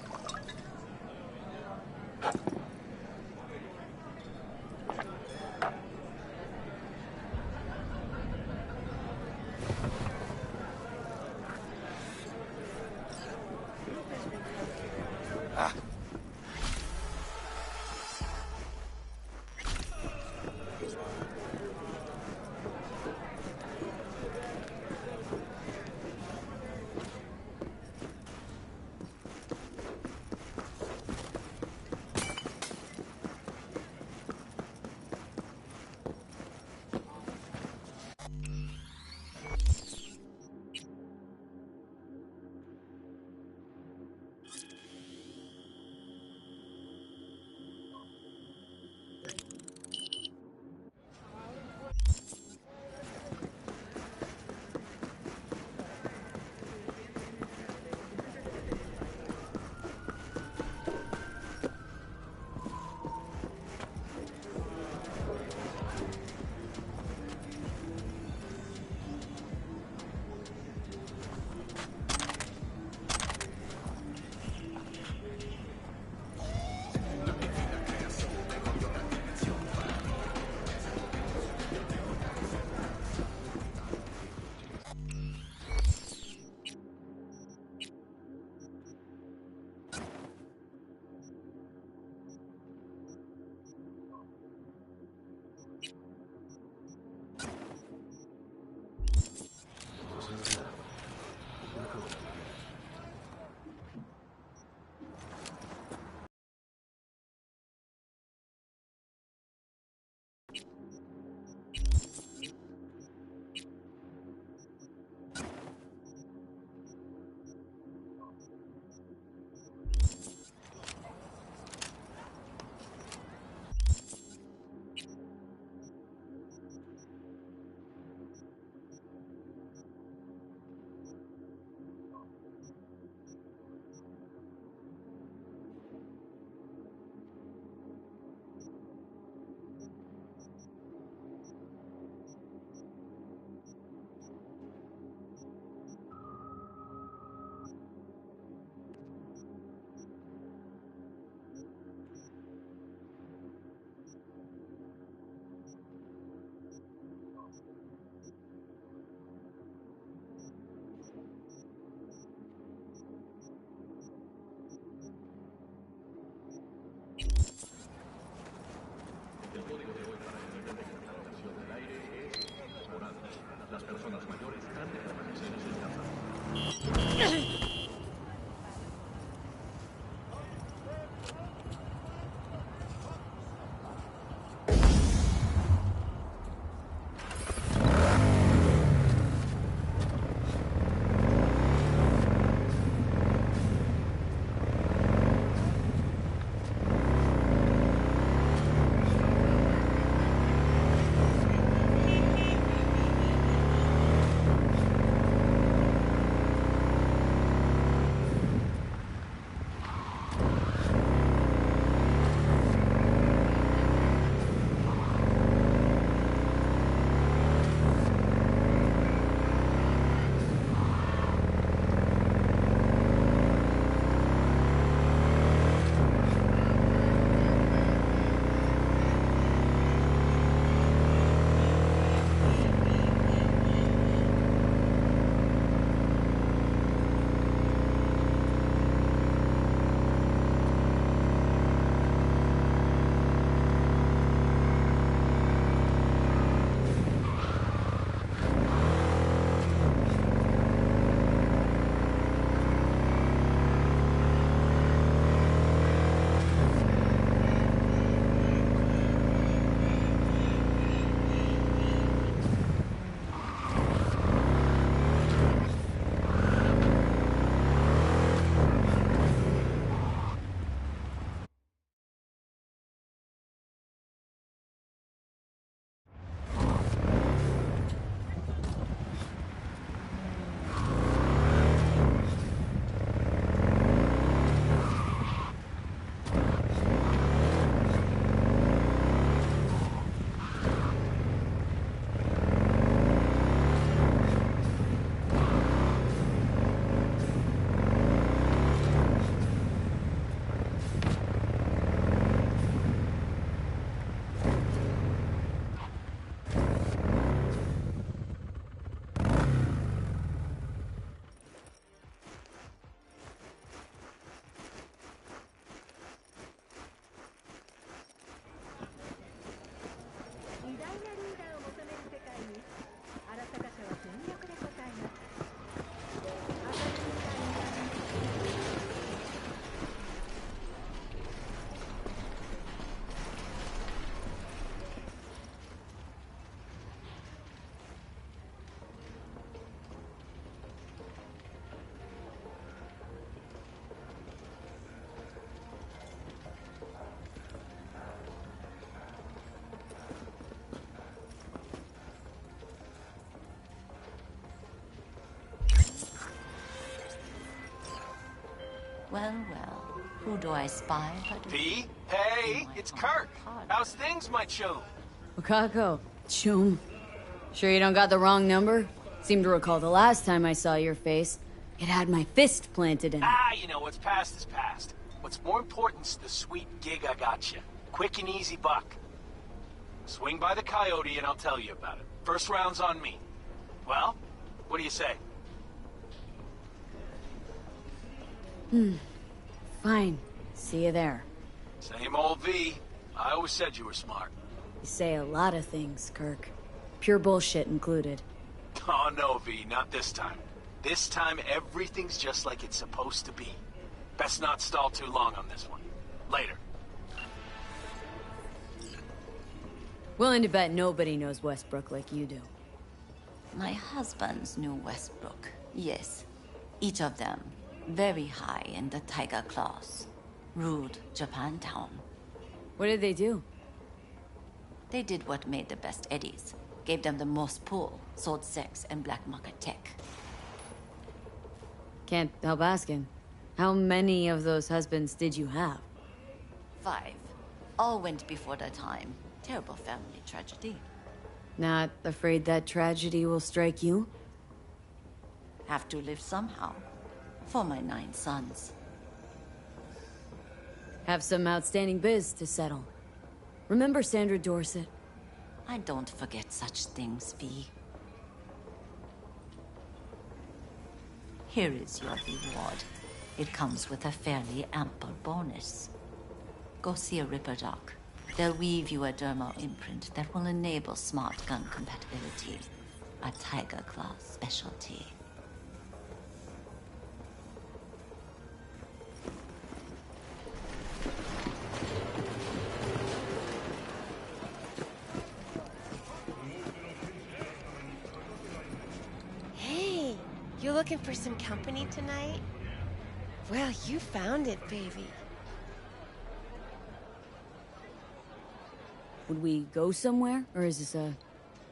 Well, well. Who do I spy but... V? Hey, it's Kirk. How's things, my chum? Wakako, chum. Sure you don't got the wrong number? Seem to recall the last time I saw your face. It had my fist planted in it. Ah, you know, what's past is past. What's more important is the sweet gig I got you. Quick and easy buck. Swing by the Coyote and I'll tell you about it. First round's on me. Well, what do you say? Fine. See you there. Same old V. I always said you were smart. You say a lot of things, Kirk. Pure bullshit included. Oh no, V, not this time. This time everything's just like it's supposed to be. Best not stall too long on this one. Later. Willing to bet nobody knows Westbrook like you do. My husbands knew Westbrook, yes. Each of them very high in the Tiger Claws. Ruled Japantown. What did they do? They did what made the best eddies. Gave them the most pull, sold sex and black market tech. Can't help asking. How many of those husbands did you have? 5. All went before their time. Terrible family tragedy. Not afraid that tragedy will strike you? Have to live somehow. For my 9 sons. Have some outstanding biz to settle. Remember Sandra Dorset? I don't forget such things, V. Here is your reward. It comes with a fairly ample bonus. Go see a Ripper doc. They'll weave you a dermal imprint that will enable smart gun compatibility. A Tiger Claw specialty. Hey, you looking for some company tonight? Well, you found it, baby. Would we go somewhere? Or is this a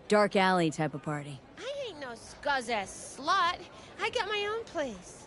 dark alley type of party? I ain't no scuzz-ass slut. I got my own place.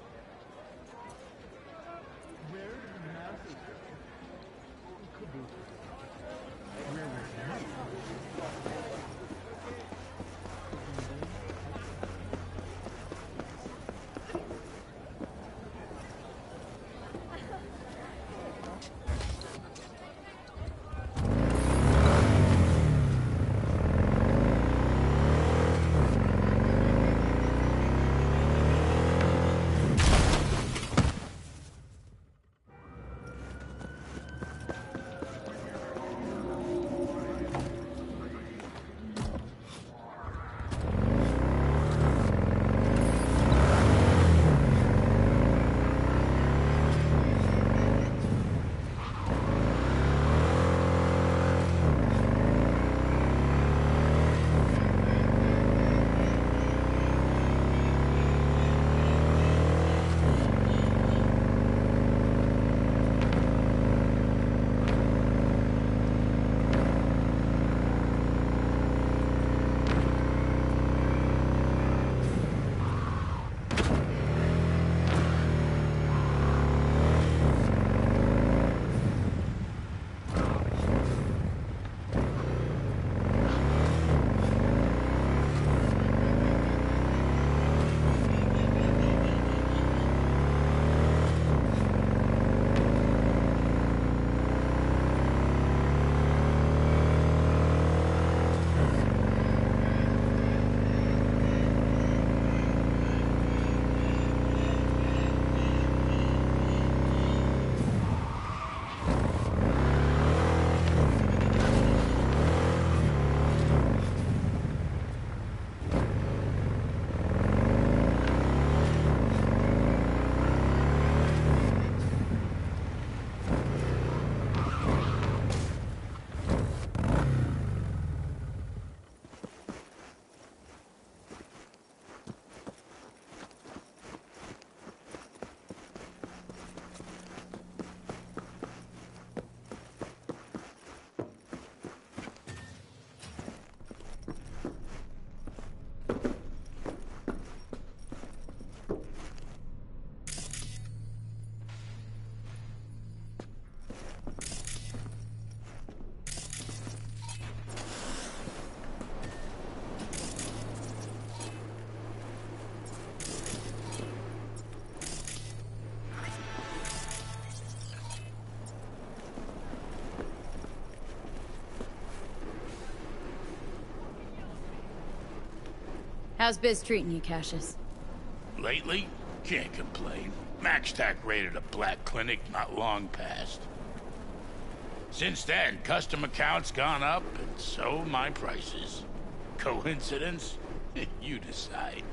How's Biz treating you, Cassius? Lately? Can't complain. MaxTac raided a black clinic not long past. Since then, custom accounts gone up, and so my prices. Coincidence? You decide.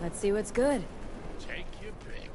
Let's see what's good. Take your pick.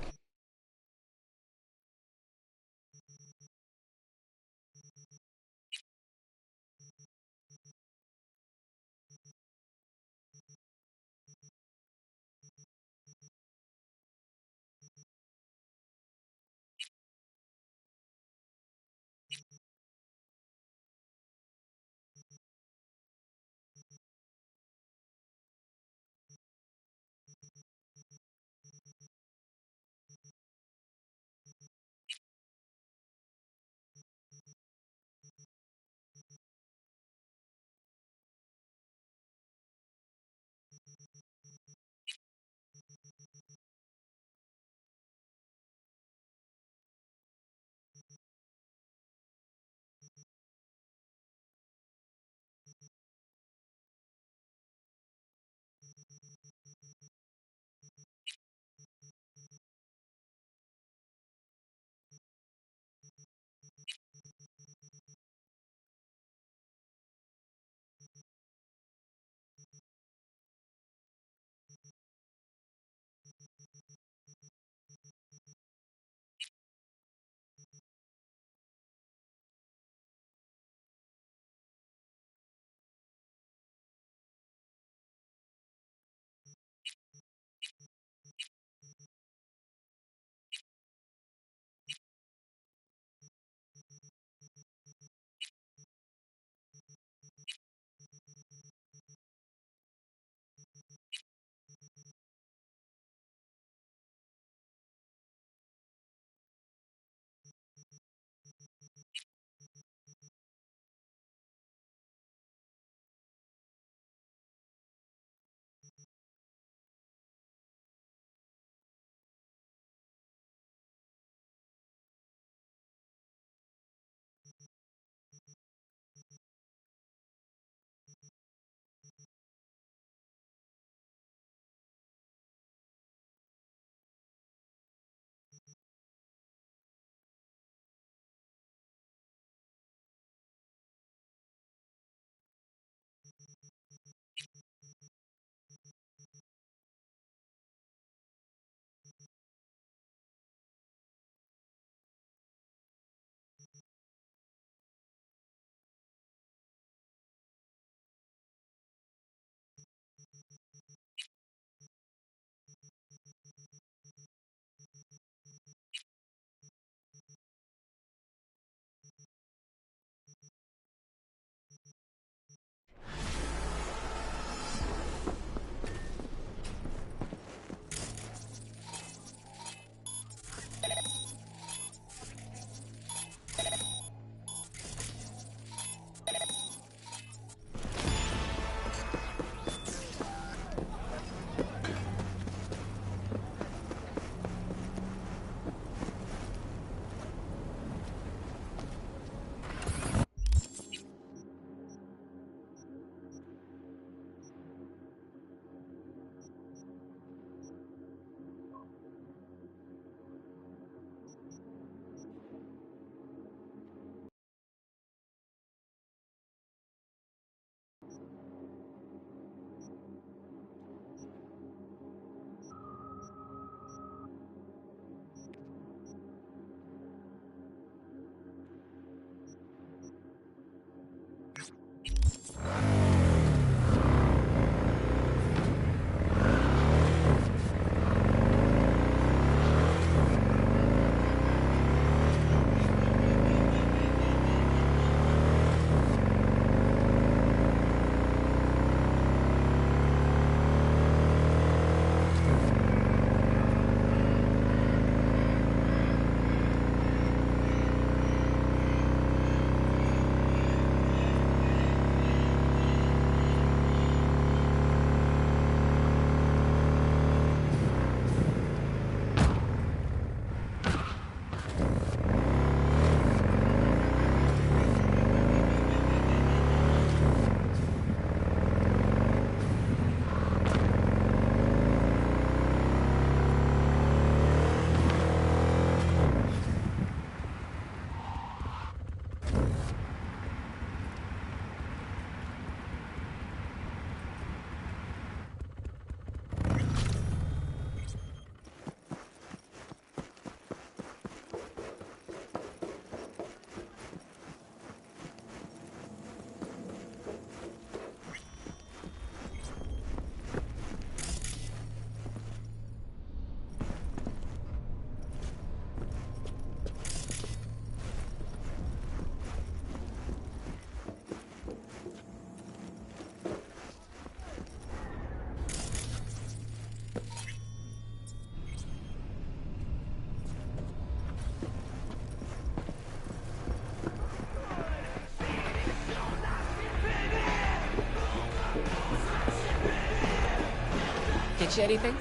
Teach you anything?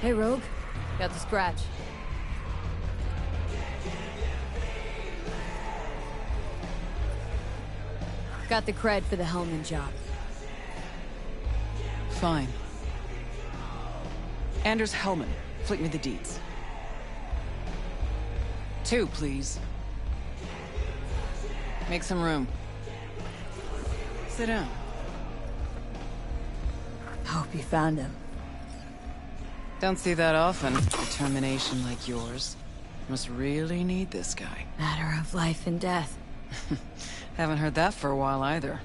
Hey, Rogue. Got the scratch. Got the cred for the Hellman job. Fine. Anders Hellman, flick me the deeds. 2, please. Make some room. Sit down. Hope you found him. Don't see that often. Determination like yours. Must really need this guy. Matter of life and death. Haven't heard that for a while either.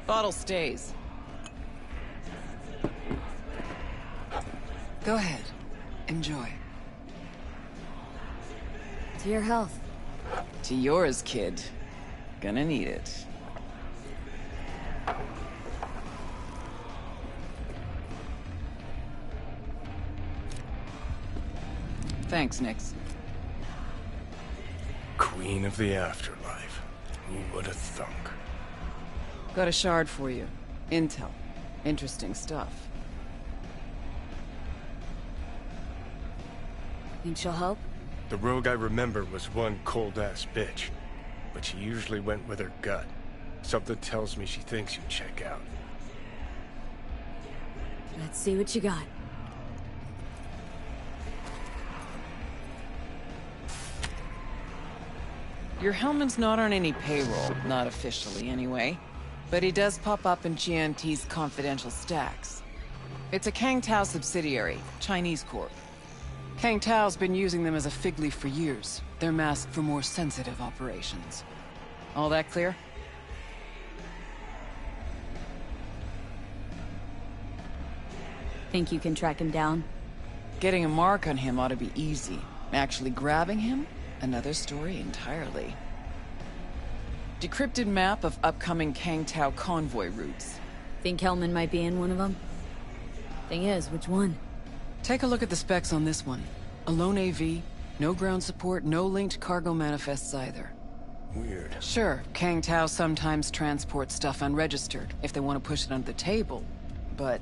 Bottle stays. Go ahead. Enjoy. To your health. To yours, kid. Gonna need it. Thanks, Nix. Queen of the afterlife. Who would have thunk? Got a shard for you. Intel. Interesting stuff. Think she'll help? The rogue I remember was one cold-ass bitch. But she usually went with her gut. Something tells me she thinks you check out. Let's see what you got. Your Hellman's not on any payroll, not officially anyway. But he does pop up in GNT's confidential stacks. It's a Kang Tao subsidiary, Chinese corp. Kang Tao's been using them as a fig leaf for years. They're masked for more sensitive operations. All that clear? Think you can track him down? Getting a mark on him ought to be easy. Actually grabbing him? Another story entirely. Decrypted map of upcoming Kang Tao convoy routes. Think Hellman might be in one of them? Thing is, which one? Take a look at the specs on this one. A lone AV, no ground support, no linked cargo manifests either. Weird. Sure, Kang Tao sometimes transports stuff unregistered if they want to push it under the table. But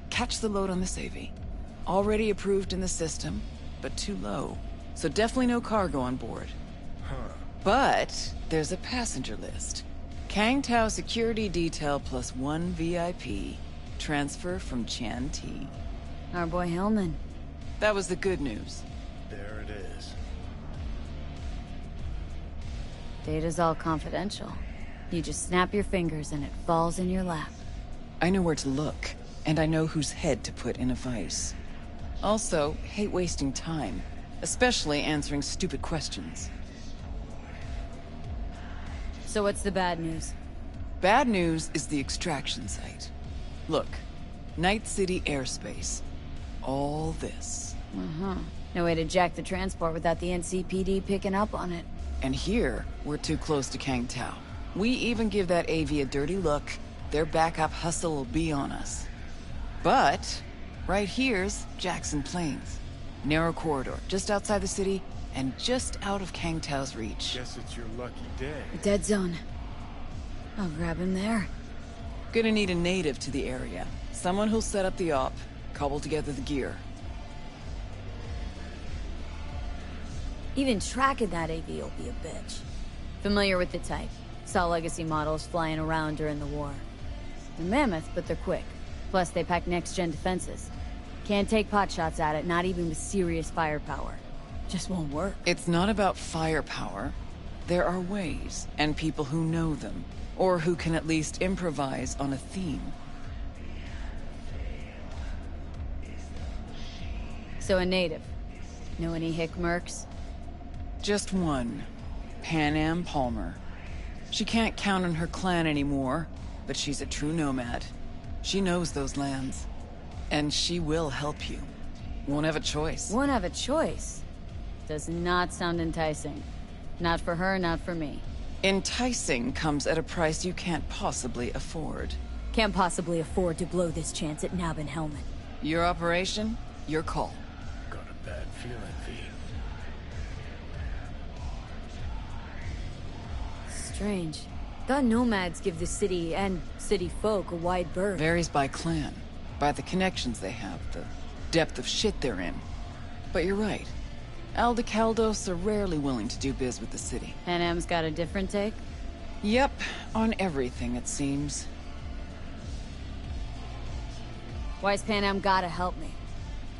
catch the load on this AV. Already approved in the system, but too low. So definitely no cargo on board. Huh. But there's a passenger list. Kang Tao security detail plus 1 VIP. Transfer from Chan T. Our boy Hellman. That was the good news. There it is. Data's all confidential. You just snap your fingers and it falls in your lap. I know where to look, and I know whose head to put in a vice. Also, hate wasting time, especially answering stupid questions. So what's the bad news? Bad news is the extraction site. Look, Night City airspace. All this. No way to jack the transport without the NCPD picking up on it. And here, we're too close to Kang Tao. We even give that AV a dirty look, their backup hustle will be on us. But, right here's Jackson Plains. Narrow corridor, just outside the city, and just out of Kang Tao's reach. Guess it's your lucky day. A dead zone. I'll grab him there. Gonna need a native to the area. Someone who'll set up the op, cobble together the gear. Even tracking that AV will be a bitch. Familiar with the type. Saw legacy models flying around during the war. They're mammoth, but they're quick. Plus, they pack next-gen defenses. Can't take potshots at it, not even with serious firepower. Just won't work. It's not about firepower. There are ways, and people who know them. Or who can at least improvise on a theme. So a native. Know any hick mercs? Just one. Pan Am Palmer. She can't count on her clan anymore, but she's a true nomad. She knows those lands. And she will help you. Won't have a choice. Won't have a choice? Does not sound enticing. Not for her, not for me. Enticing comes at a price you can't possibly afford. Can't possibly afford to blow this chance at nabbing Hellman. Your operation, your call. Got a bad feeling, V. Strange. Thought nomads give the city and city folk a wide berth. Varies by clan, by the connections they have, the depth of shit they're in. But you're right. Aldecaldos are rarely willing to do biz with the city. Panam's got a different take? Yep, on everything it seems. Why's Panam gotta help me?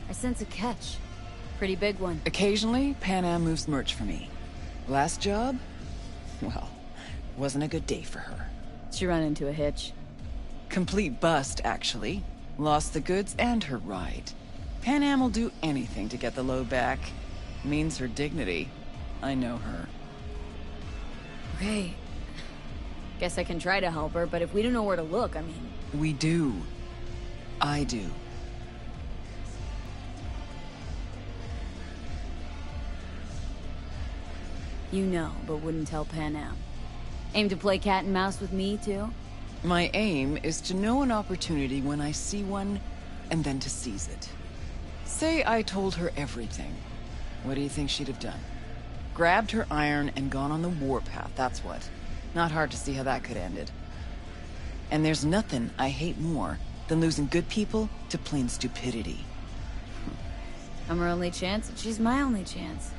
I sense a catch. Pretty big one. Occasionally, Panam moves merch for me. Last job? Well, wasn't a good day for her. She run into a hitch. Complete bust, actually. Lost the goods and her ride. Panam will do anything to get the load back. Means her dignity. I know her. Okay. Guess I can try to help her, but if we don't know where to look, I mean... We do. I do. You know, but wouldn't tell Panam. Aim to play cat and mouse with me, too? My aim is to know an opportunity when I see one, and then to seize it. Say I told her everything. What do you think she'd have done? Grabbed her iron and gone on the warpath, that's what. Not hard to see how that could have ended. And there's nothing I hate more than losing good people to plain stupidity. I'm her only chance, and she's my only chance.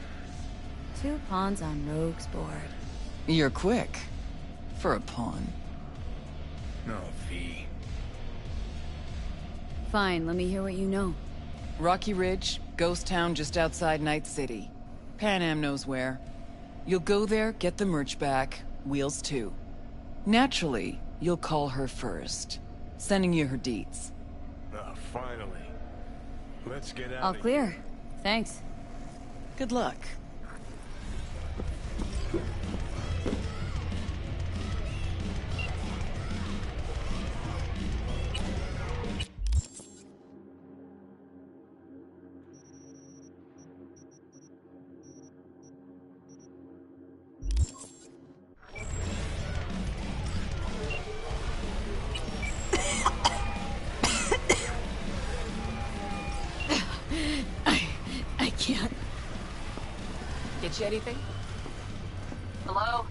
2 pawns on Rogue's board. You're quick. For a pawn. No, V. Fine, let me hear what you know. Rocky Ridge, ghost town just outside Night City. Panam knows where. You'll go there, get the merch back, Wheels too. Naturally, you'll call her first. Sending you her deeds. Ah, finally. Let's get out All of clear. here. Thanks. Good luck. I can't. Get you anything? Hello?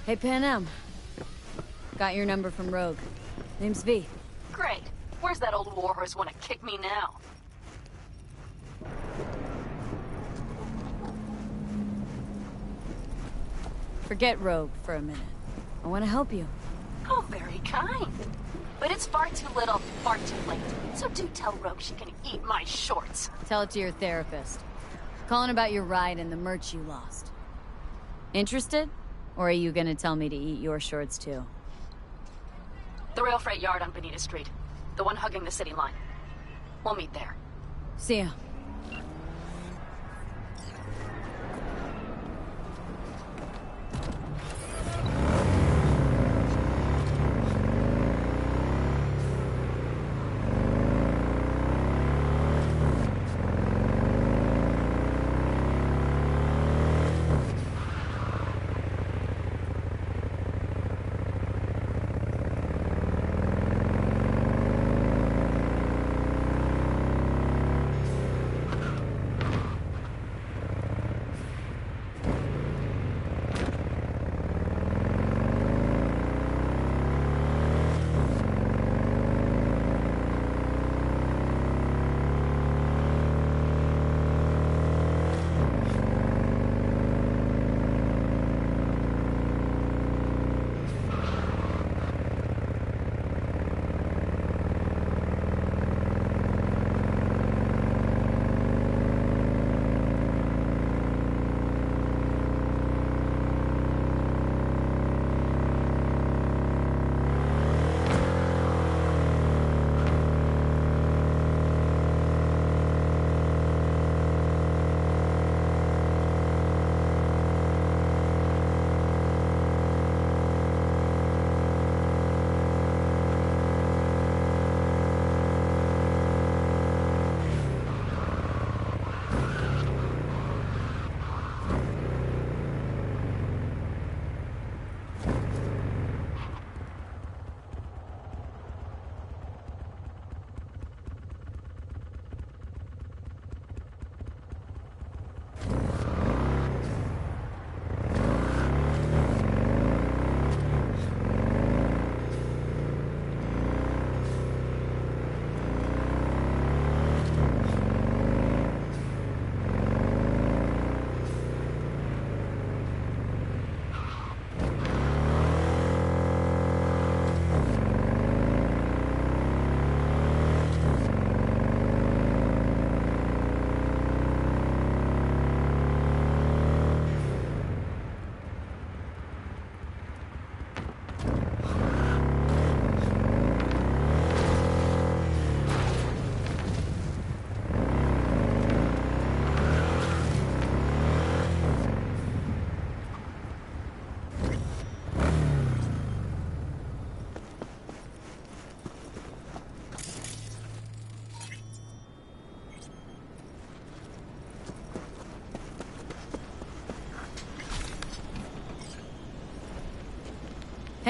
Hey, Panam. Got your number from Rogue. Name's V. Great. Where's that old warhorse want to kick me now? Forget Rogue for a minute. I want to help you. Oh, very kind. But it's far too little, far too late. So do tell Rogue she can eat my shorts. Tell it to your therapist. Calling about your ride and the merch you lost. Interested? Or are you gonna tell me to eat your shorts too? The rail freight yard on Bonita Street. The one hugging the city line. We'll meet there. See ya.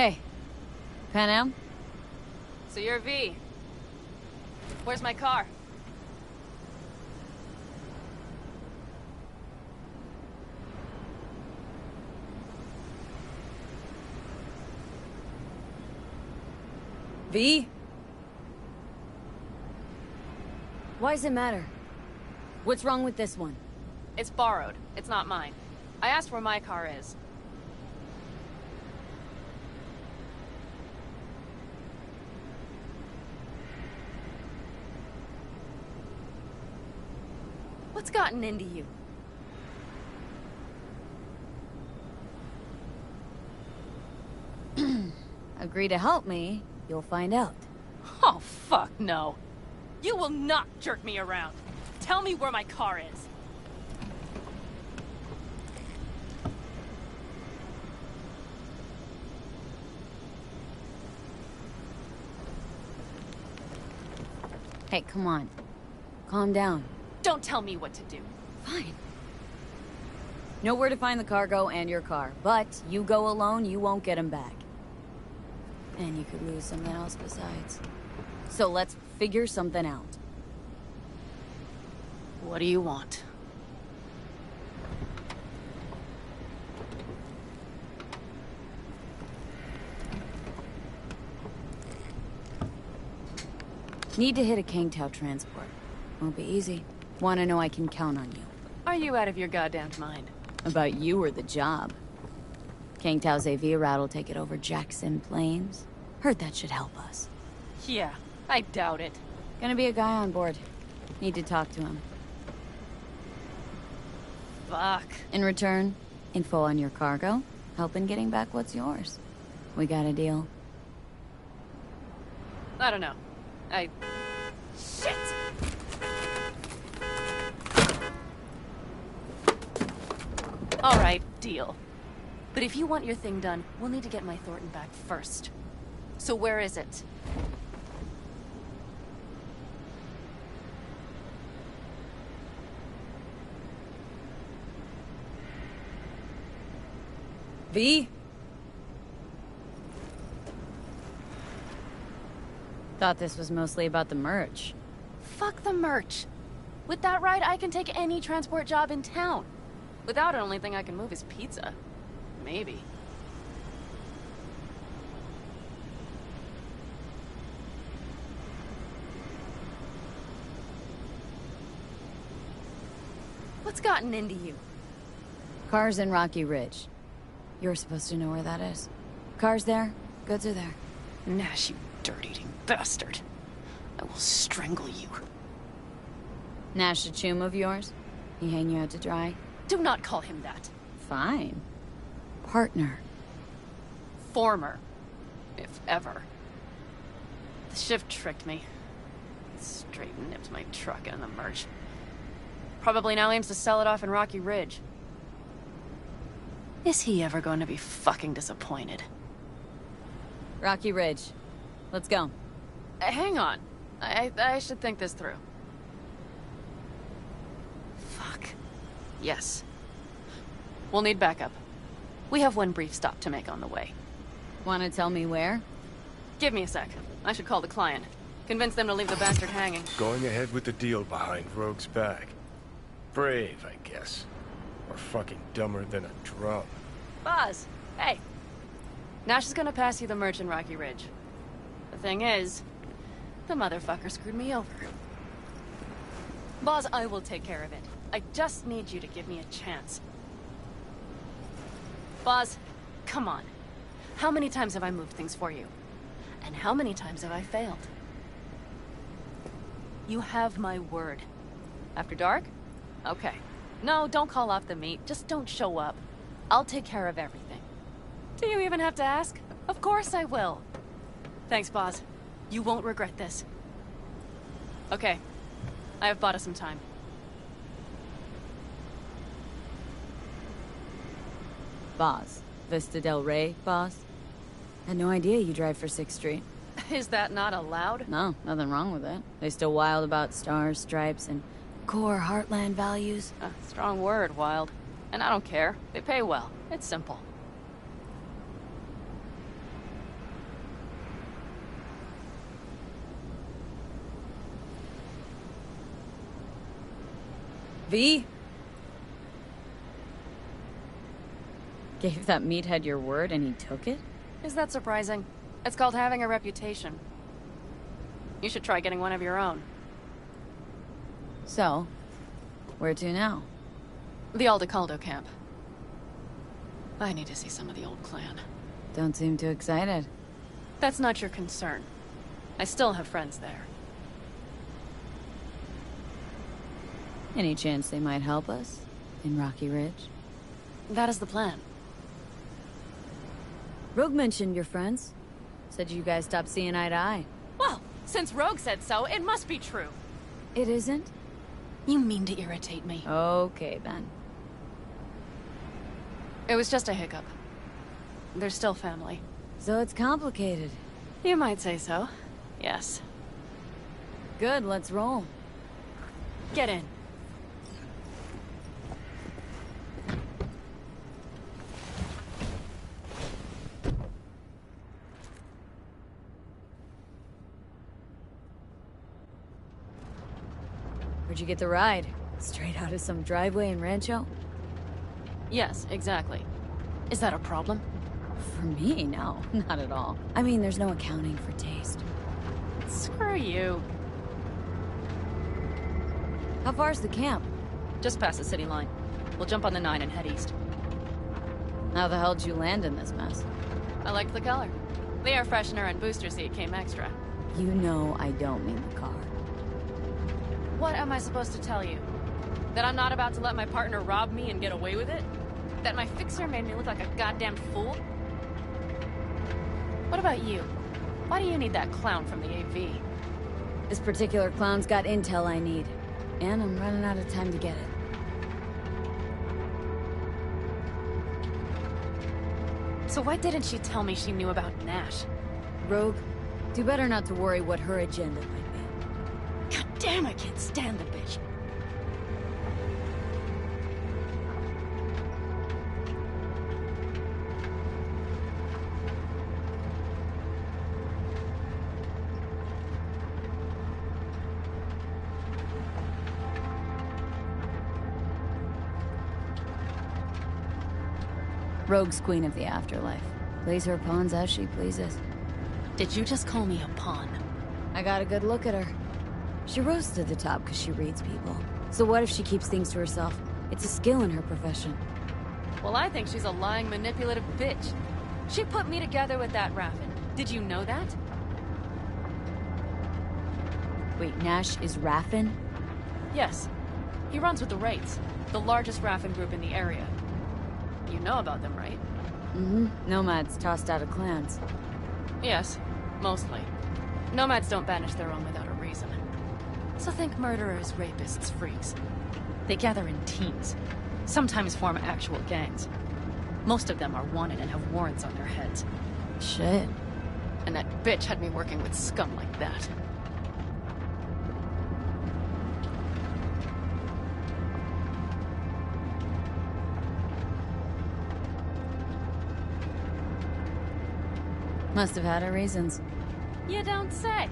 Hey, Panam? So you're V. Where's my car? V? Why does it matter? What's wrong with this one? It's borrowed. It's not mine. I asked where my car is. What's gotten into you? Agree to help me, you'll find out. Oh, fuck no. You will not jerk me around. Tell me where my car is. Hey, come on. Calm down. Don't tell me what to do. Fine. Know where to find the cargo and your car, but you go alone, you won't get them back. And you could lose something else besides. So let's figure something out. What do you want? Need to hit a Kangtao transport. Won't be easy. Wanna know I can count on you. Are you out of your goddamn mind? About you or the job. Kangtao's AV route will take it over Jackson Plains. Heard that should help us. Yeah, I doubt it. Gonna be a guy on board. Need to talk to him. Fuck. In return, info on your cargo, help in getting back what's yours. We got a deal. I don't know. Shit! Alright, deal. But if you want your thing done, we'll need to get my Thornton back first. So where is it? V? Thought this was mostly about the merch. Fuck the merch. With that ride, I can take any transport job in town. Without it, only thing I can move is pizza. Maybe. What's gotten into you? Car's in Rocky Ridge. You're supposed to know where that is. Car's there, goods are there. Nash, you dirt-eating bastard. I will strangle you. Nash a chum of yours? He hang you out to dry? Do not call him that. Fine. Partner. Former. If ever. The shift tricked me. Straight nipped my truck and the merch. Probably now aims to sell it off in Rocky Ridge. Is he ever going to be fucking disappointed? Rocky Ridge. Let's go. Hang on. I should think this through. Fuck. Yes. We'll need backup. We have one brief stop to make on the way. Wanna tell me where? Give me a sec. I should call the client. Convince them to leave the bastard hanging. Going ahead with the deal behind Rogue's back. Brave, I guess. Or fucking dumber than a drum. Boz, hey. Nash is gonna pass you the merch in Rocky Ridge. The thing is, the motherfucker screwed me over. Boz, I will take care of it. I just need you to give me a chance. Boz, come on. How many times have I moved things for you? And how many times have I failed? You have my word. After dark? Okay. No, don't call off the meet. Just don't show up. I'll take care of everything. Do you even have to ask? Of course I will. Thanks, Boz. You won't regret this. Okay. I have bought us some time. Boz. Vista Del Rey, boss? Had no idea you drive for 6th Street. Is that not allowed? No, nothing wrong with it. They still wild about stars, stripes, and core heartland values. Strong word, wild. And I don't care. They pay well. It's simple. V? Gave that meathead your word and he took it? Is that surprising? It's called having a reputation. You should try getting one of your own. So, where to now? The Aldecaldo camp. I need to see some of the old clan. Don't seem too excited. That's not your concern. I still have friends there. Any chance they might help us? In Rocky Ridge? That is the plan. Rogue mentioned your friends. Said you guys stopped seeing eye to eye. Well, since Rogue said so, it must be true. It isn't? You mean to irritate me. Okay, then. It was just a hiccup. They're still family. So it's complicated. You might say so. Yes. Good, let's roll. Get in. Where'd you get the ride? Straight out of some driveway in Rancho? Yes, exactly. Is that a problem? For me, no. Not at all. I mean, there's no accounting for taste. Screw you. How far's the camp? Just past the city line. We'll jump on the 9 and head east. How the hell did you land in this mess? I liked the color. The air freshener and booster seat came extra. You know I don't mean the car. What am I supposed to tell you? That I'm not about to let my partner rob me and get away with it? That my fixer made me look like a goddamn fool? What about you? Why do you need that clown from the AV? This particular clown's got intel I need. And I'm running out of time to get it. So why didn't she tell me she knew about Nash? Rogue, do better not to worry what her agenda might be. God damn, I can't stand the bitch. Rogue's queen of the afterlife. Plays her pawns as she pleases. Did you just call me a pawn? I got a good look at her. She rose to the top because she reads people. So what if she keeps things to herself? It's a skill in her profession. Well, I think she's a lying, manipulative bitch. She put me together with that Raffin. Did you know that? Wait, Nash is Raffin? Yes. He runs with the Wraiths, the largest Raffin group in the area. You know about them, right? Mm-hmm. Nomads tossed out of clans. Yes, mostly. Nomads don't banish their own without a reason. So think murderers, rapists, freaks. They gather in teams, sometimes form actual gangs. Most of them are wanted and have warrants on their heads. Shit. And that bitch had me working with scum like that. Must have had her reasons. You don't say.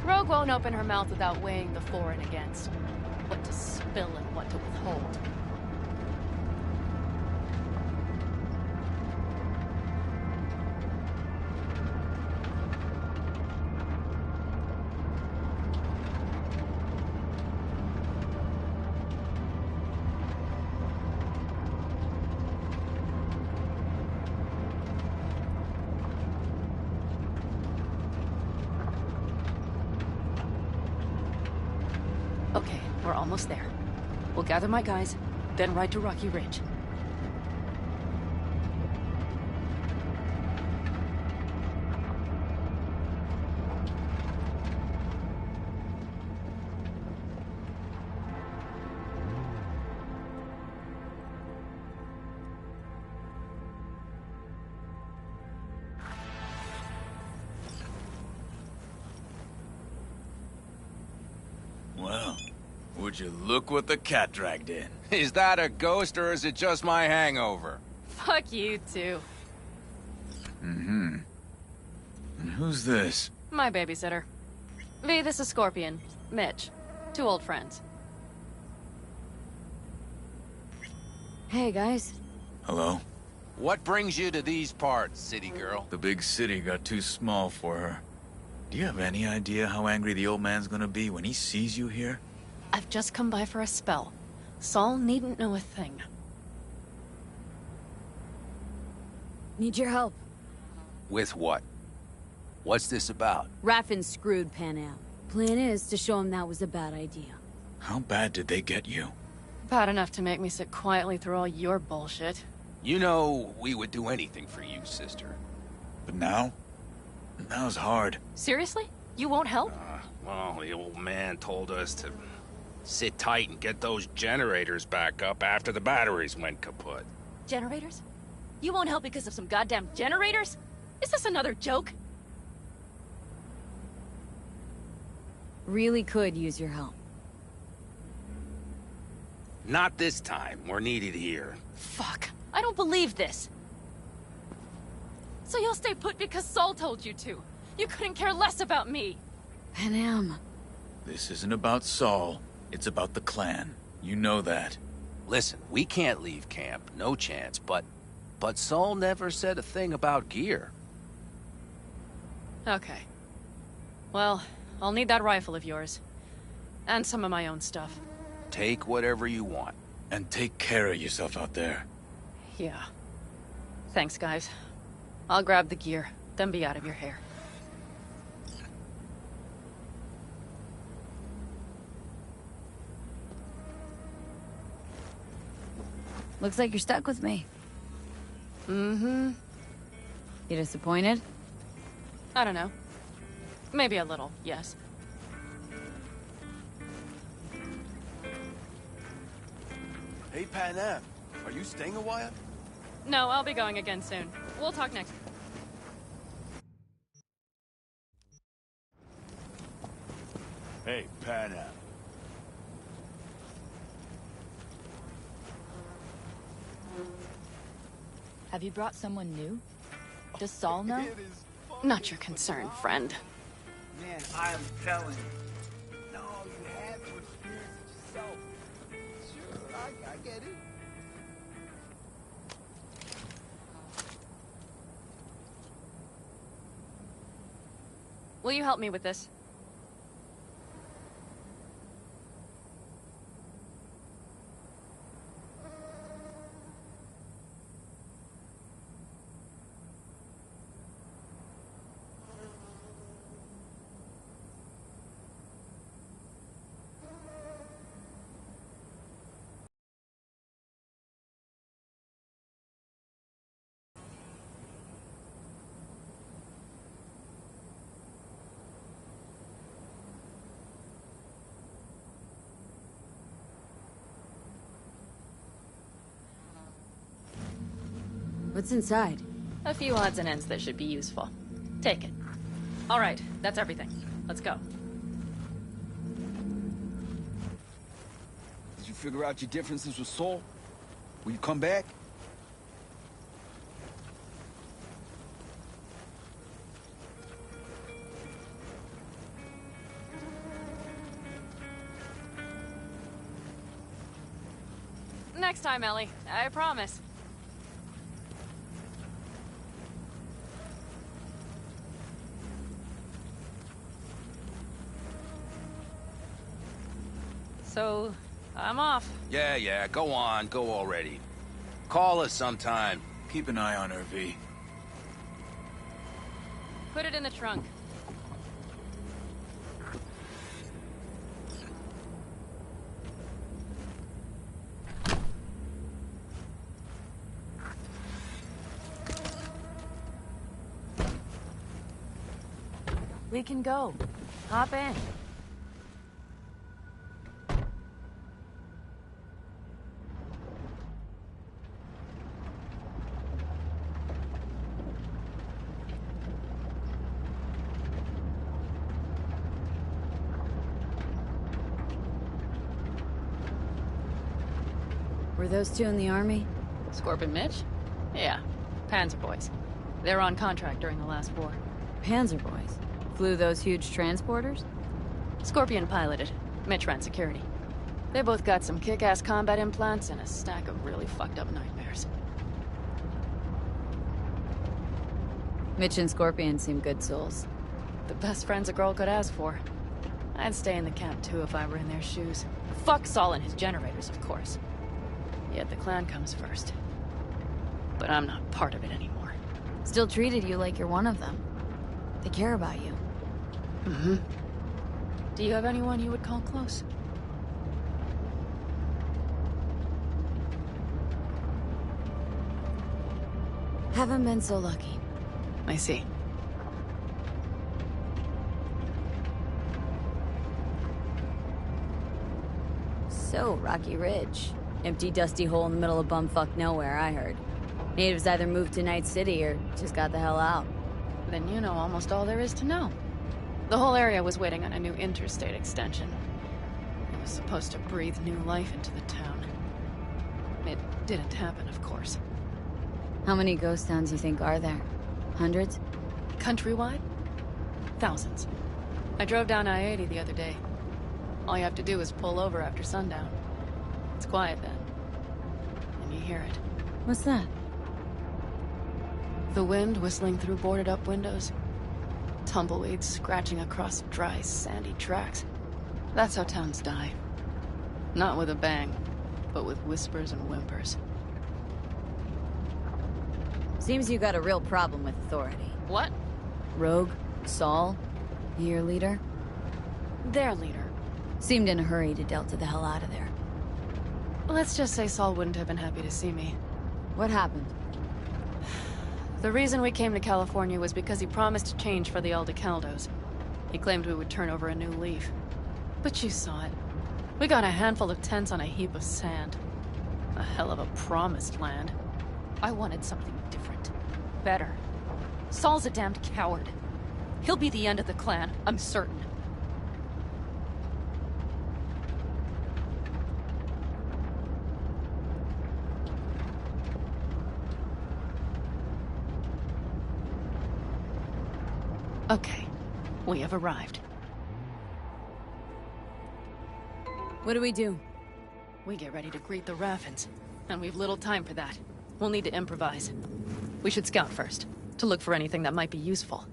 Rogue won't open her mouth without weighing the for and against. What to spill and what to withhold. Okay, we're almost there. We'll gather my guys, then ride to Rocky Ridge. Well, would you look what the cat dragged in? Is that a ghost or is it just my hangover? Fuck you, too. Mm-hmm. And who's this? My babysitter. V, this is Scorpion. Mitch. 2 old friends. Hey, guys. Hello? What brings you to these parts, city girl? The big city got too small for her. Do you have any idea how angry the old man's gonna be when he sees you here? I've just come by for a spell. Saul needn't know a thing. Need your help. With what? What's this about? Raffin screwed Pan Am. Plan is to show him that was a bad idea. How bad did they get you? Bad enough to make me sit quietly through all your bullshit. You know, we would do anything for you, sister. But now? Now's hard. Seriously? You won't help? Well, the old man told us to sit tight and get those generators back up after the batteries went kaput. Generators? You won't help because of some goddamn generators? Is this another joke? Really could use your help. Not this time. We're needed here. Fuck. I don't believe this. So you'll stay put because Saul told you to. You couldn't care less about me. Pan Am. This isn't about Saul. It's about the clan. You know that. Listen, we can't leave camp. No chance, but Saul never said a thing about gear. Okay. Well, I'll need that rifle of yours. And some of my own stuff. Take whatever you want. And take care of yourself out there. Yeah. Thanks, guys. I'll grab the gear, then be out of your hair. Looks like you're stuck with me. Mm-hmm. You disappointed? I don't know. Maybe a little, yes. Hey, Pan Am, are you staying a while? No, I'll be going again soon. We'll talk next. Hey, Pan Am. Have you brought someone new? Does Saul know? Not your concern, friend. Man, I'm telling you. No, you have to experience it yourself. Sure, I get it. Will you help me with this? What's inside? A few odds and ends that should be useful. Take it. All right, that's everything. Let's go. Did you figure out your differences with Saul? Will you come back? Next time, Ellie. I promise. So, I'm off. Yeah, go on. Go already. Call us sometime. Keep an eye on her, V. Put it in the trunk. We can go. Hop in. Were those two in the army? Scorpion Mitch? Yeah. Panzer boys. They were on contract during the last war. Panzer boys? Flew those huge transporters? Scorpion piloted. Mitch ran security. They both got some kick-ass combat implants and a stack of really fucked up nightmares. Mitch and Scorpion seem good souls. The best friends a girl could ask for. I'd stay in the camp too if I were in their shoes. Fuck Saul and his generators, of course. Yet the clan comes first. But I'm not part of it anymore. Still treated you like you're one of them. They care about you. Mm-hmm. Do you have anyone you would call close? Haven't been so lucky. I see. So, Rocky Ridge. Empty, dusty hole in the middle of bumfuck nowhere, I heard. Natives either moved to Night City or just got the hell out. Then you know almost all there is to know. The whole area was waiting on a new interstate extension. It was supposed to breathe new life into the town. It didn't happen, of course. How many ghost towns you think are there? Hundreds? Countrywide? Thousands. I drove down I-80 the other day. All you have to do is pull over after sundown. It's quiet then. And you hear it. What's that? The wind whistling through boarded-up windows. Tumbleweeds scratching across dry, sandy tracks. That's how towns die. Not with a bang, but with whispers and whimpers. Seems you got a real problem with authority. What? Rogue? Saul? Your leader? Their leader. Seemed in a hurry to Delta the hell out of there. Let's just say Saul wouldn't have been happy to see me. What happened? The reason we came to California was because he promised change for the Aldecaldos. He claimed we would turn over a new leaf. But you saw it. We got a handful of tents on a heap of sand. A hell of a promised land. I wanted something different. Better. Saul's a damned coward. He'll be the end of the clan, I'm certain. Okay, we have arrived. What do we do? We get ready to greet the Raffins, and we've little time for that. We'll need to improvise. We should scout first, to look for anything that might be useful.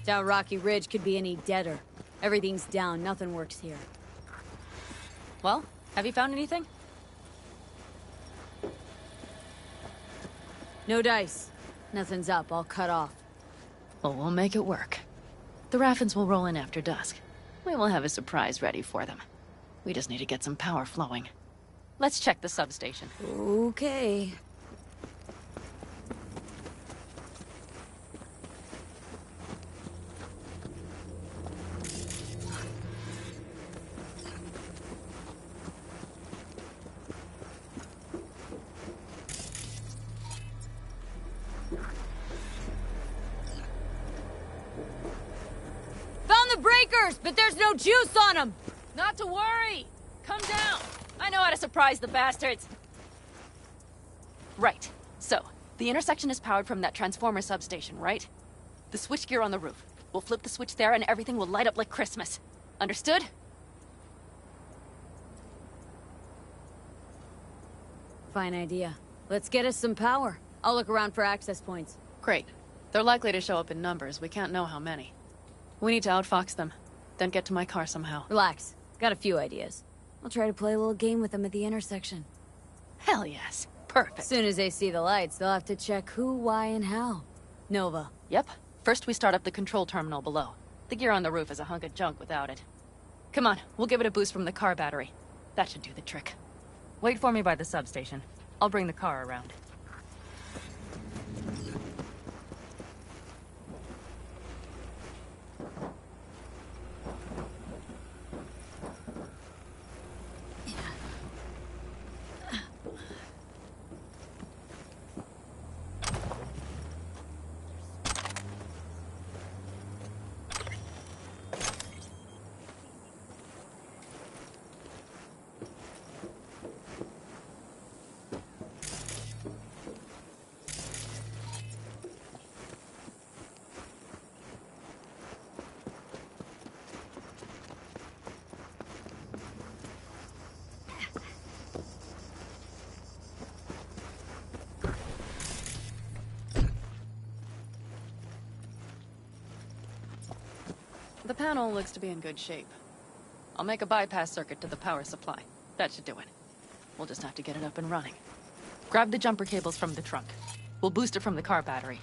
Doubt Rocky Ridge could be any deader. Everything's down, nothing works here. Well, have you found anything? No dice. Nothing's up, all cut off. Well, we'll make it work. The Raffins will roll in after dusk. We will have a surprise ready for them. We just need to get some power flowing. Let's check the substation. Okay. Found the breakers, but there's no juice on them! Not to worry! Come down! I know how to surprise the bastards! Right. So, the intersection is powered from that transformer substation, right? The switchgear on the roof. We'll flip the switch there and everything will light up like Christmas. Understood? Fine idea. Let's get us some power. I'll look around for access points. Great. They're likely to show up in numbers. We can't know how many. We need to outfox them, then get to my car somehow. Relax. Got a few ideas. I'll try to play a little game with them at the intersection. Hell yes. Perfect. As soon as they see the lights, they'll have to check who, why, and how. Nova. Yep. First we start up the control terminal below. The gear on the roof is a hunk of junk without it. Come on, we'll give it a boost from the car battery. That should do the trick. Wait for me by the substation. I'll bring the car around. panel looks to be in good shape. I'll make a bypass circuit to the power supply. That should do it. We'll just have to get it up and running. Grab the jumper cables from the trunk. We'll boost it from the car battery.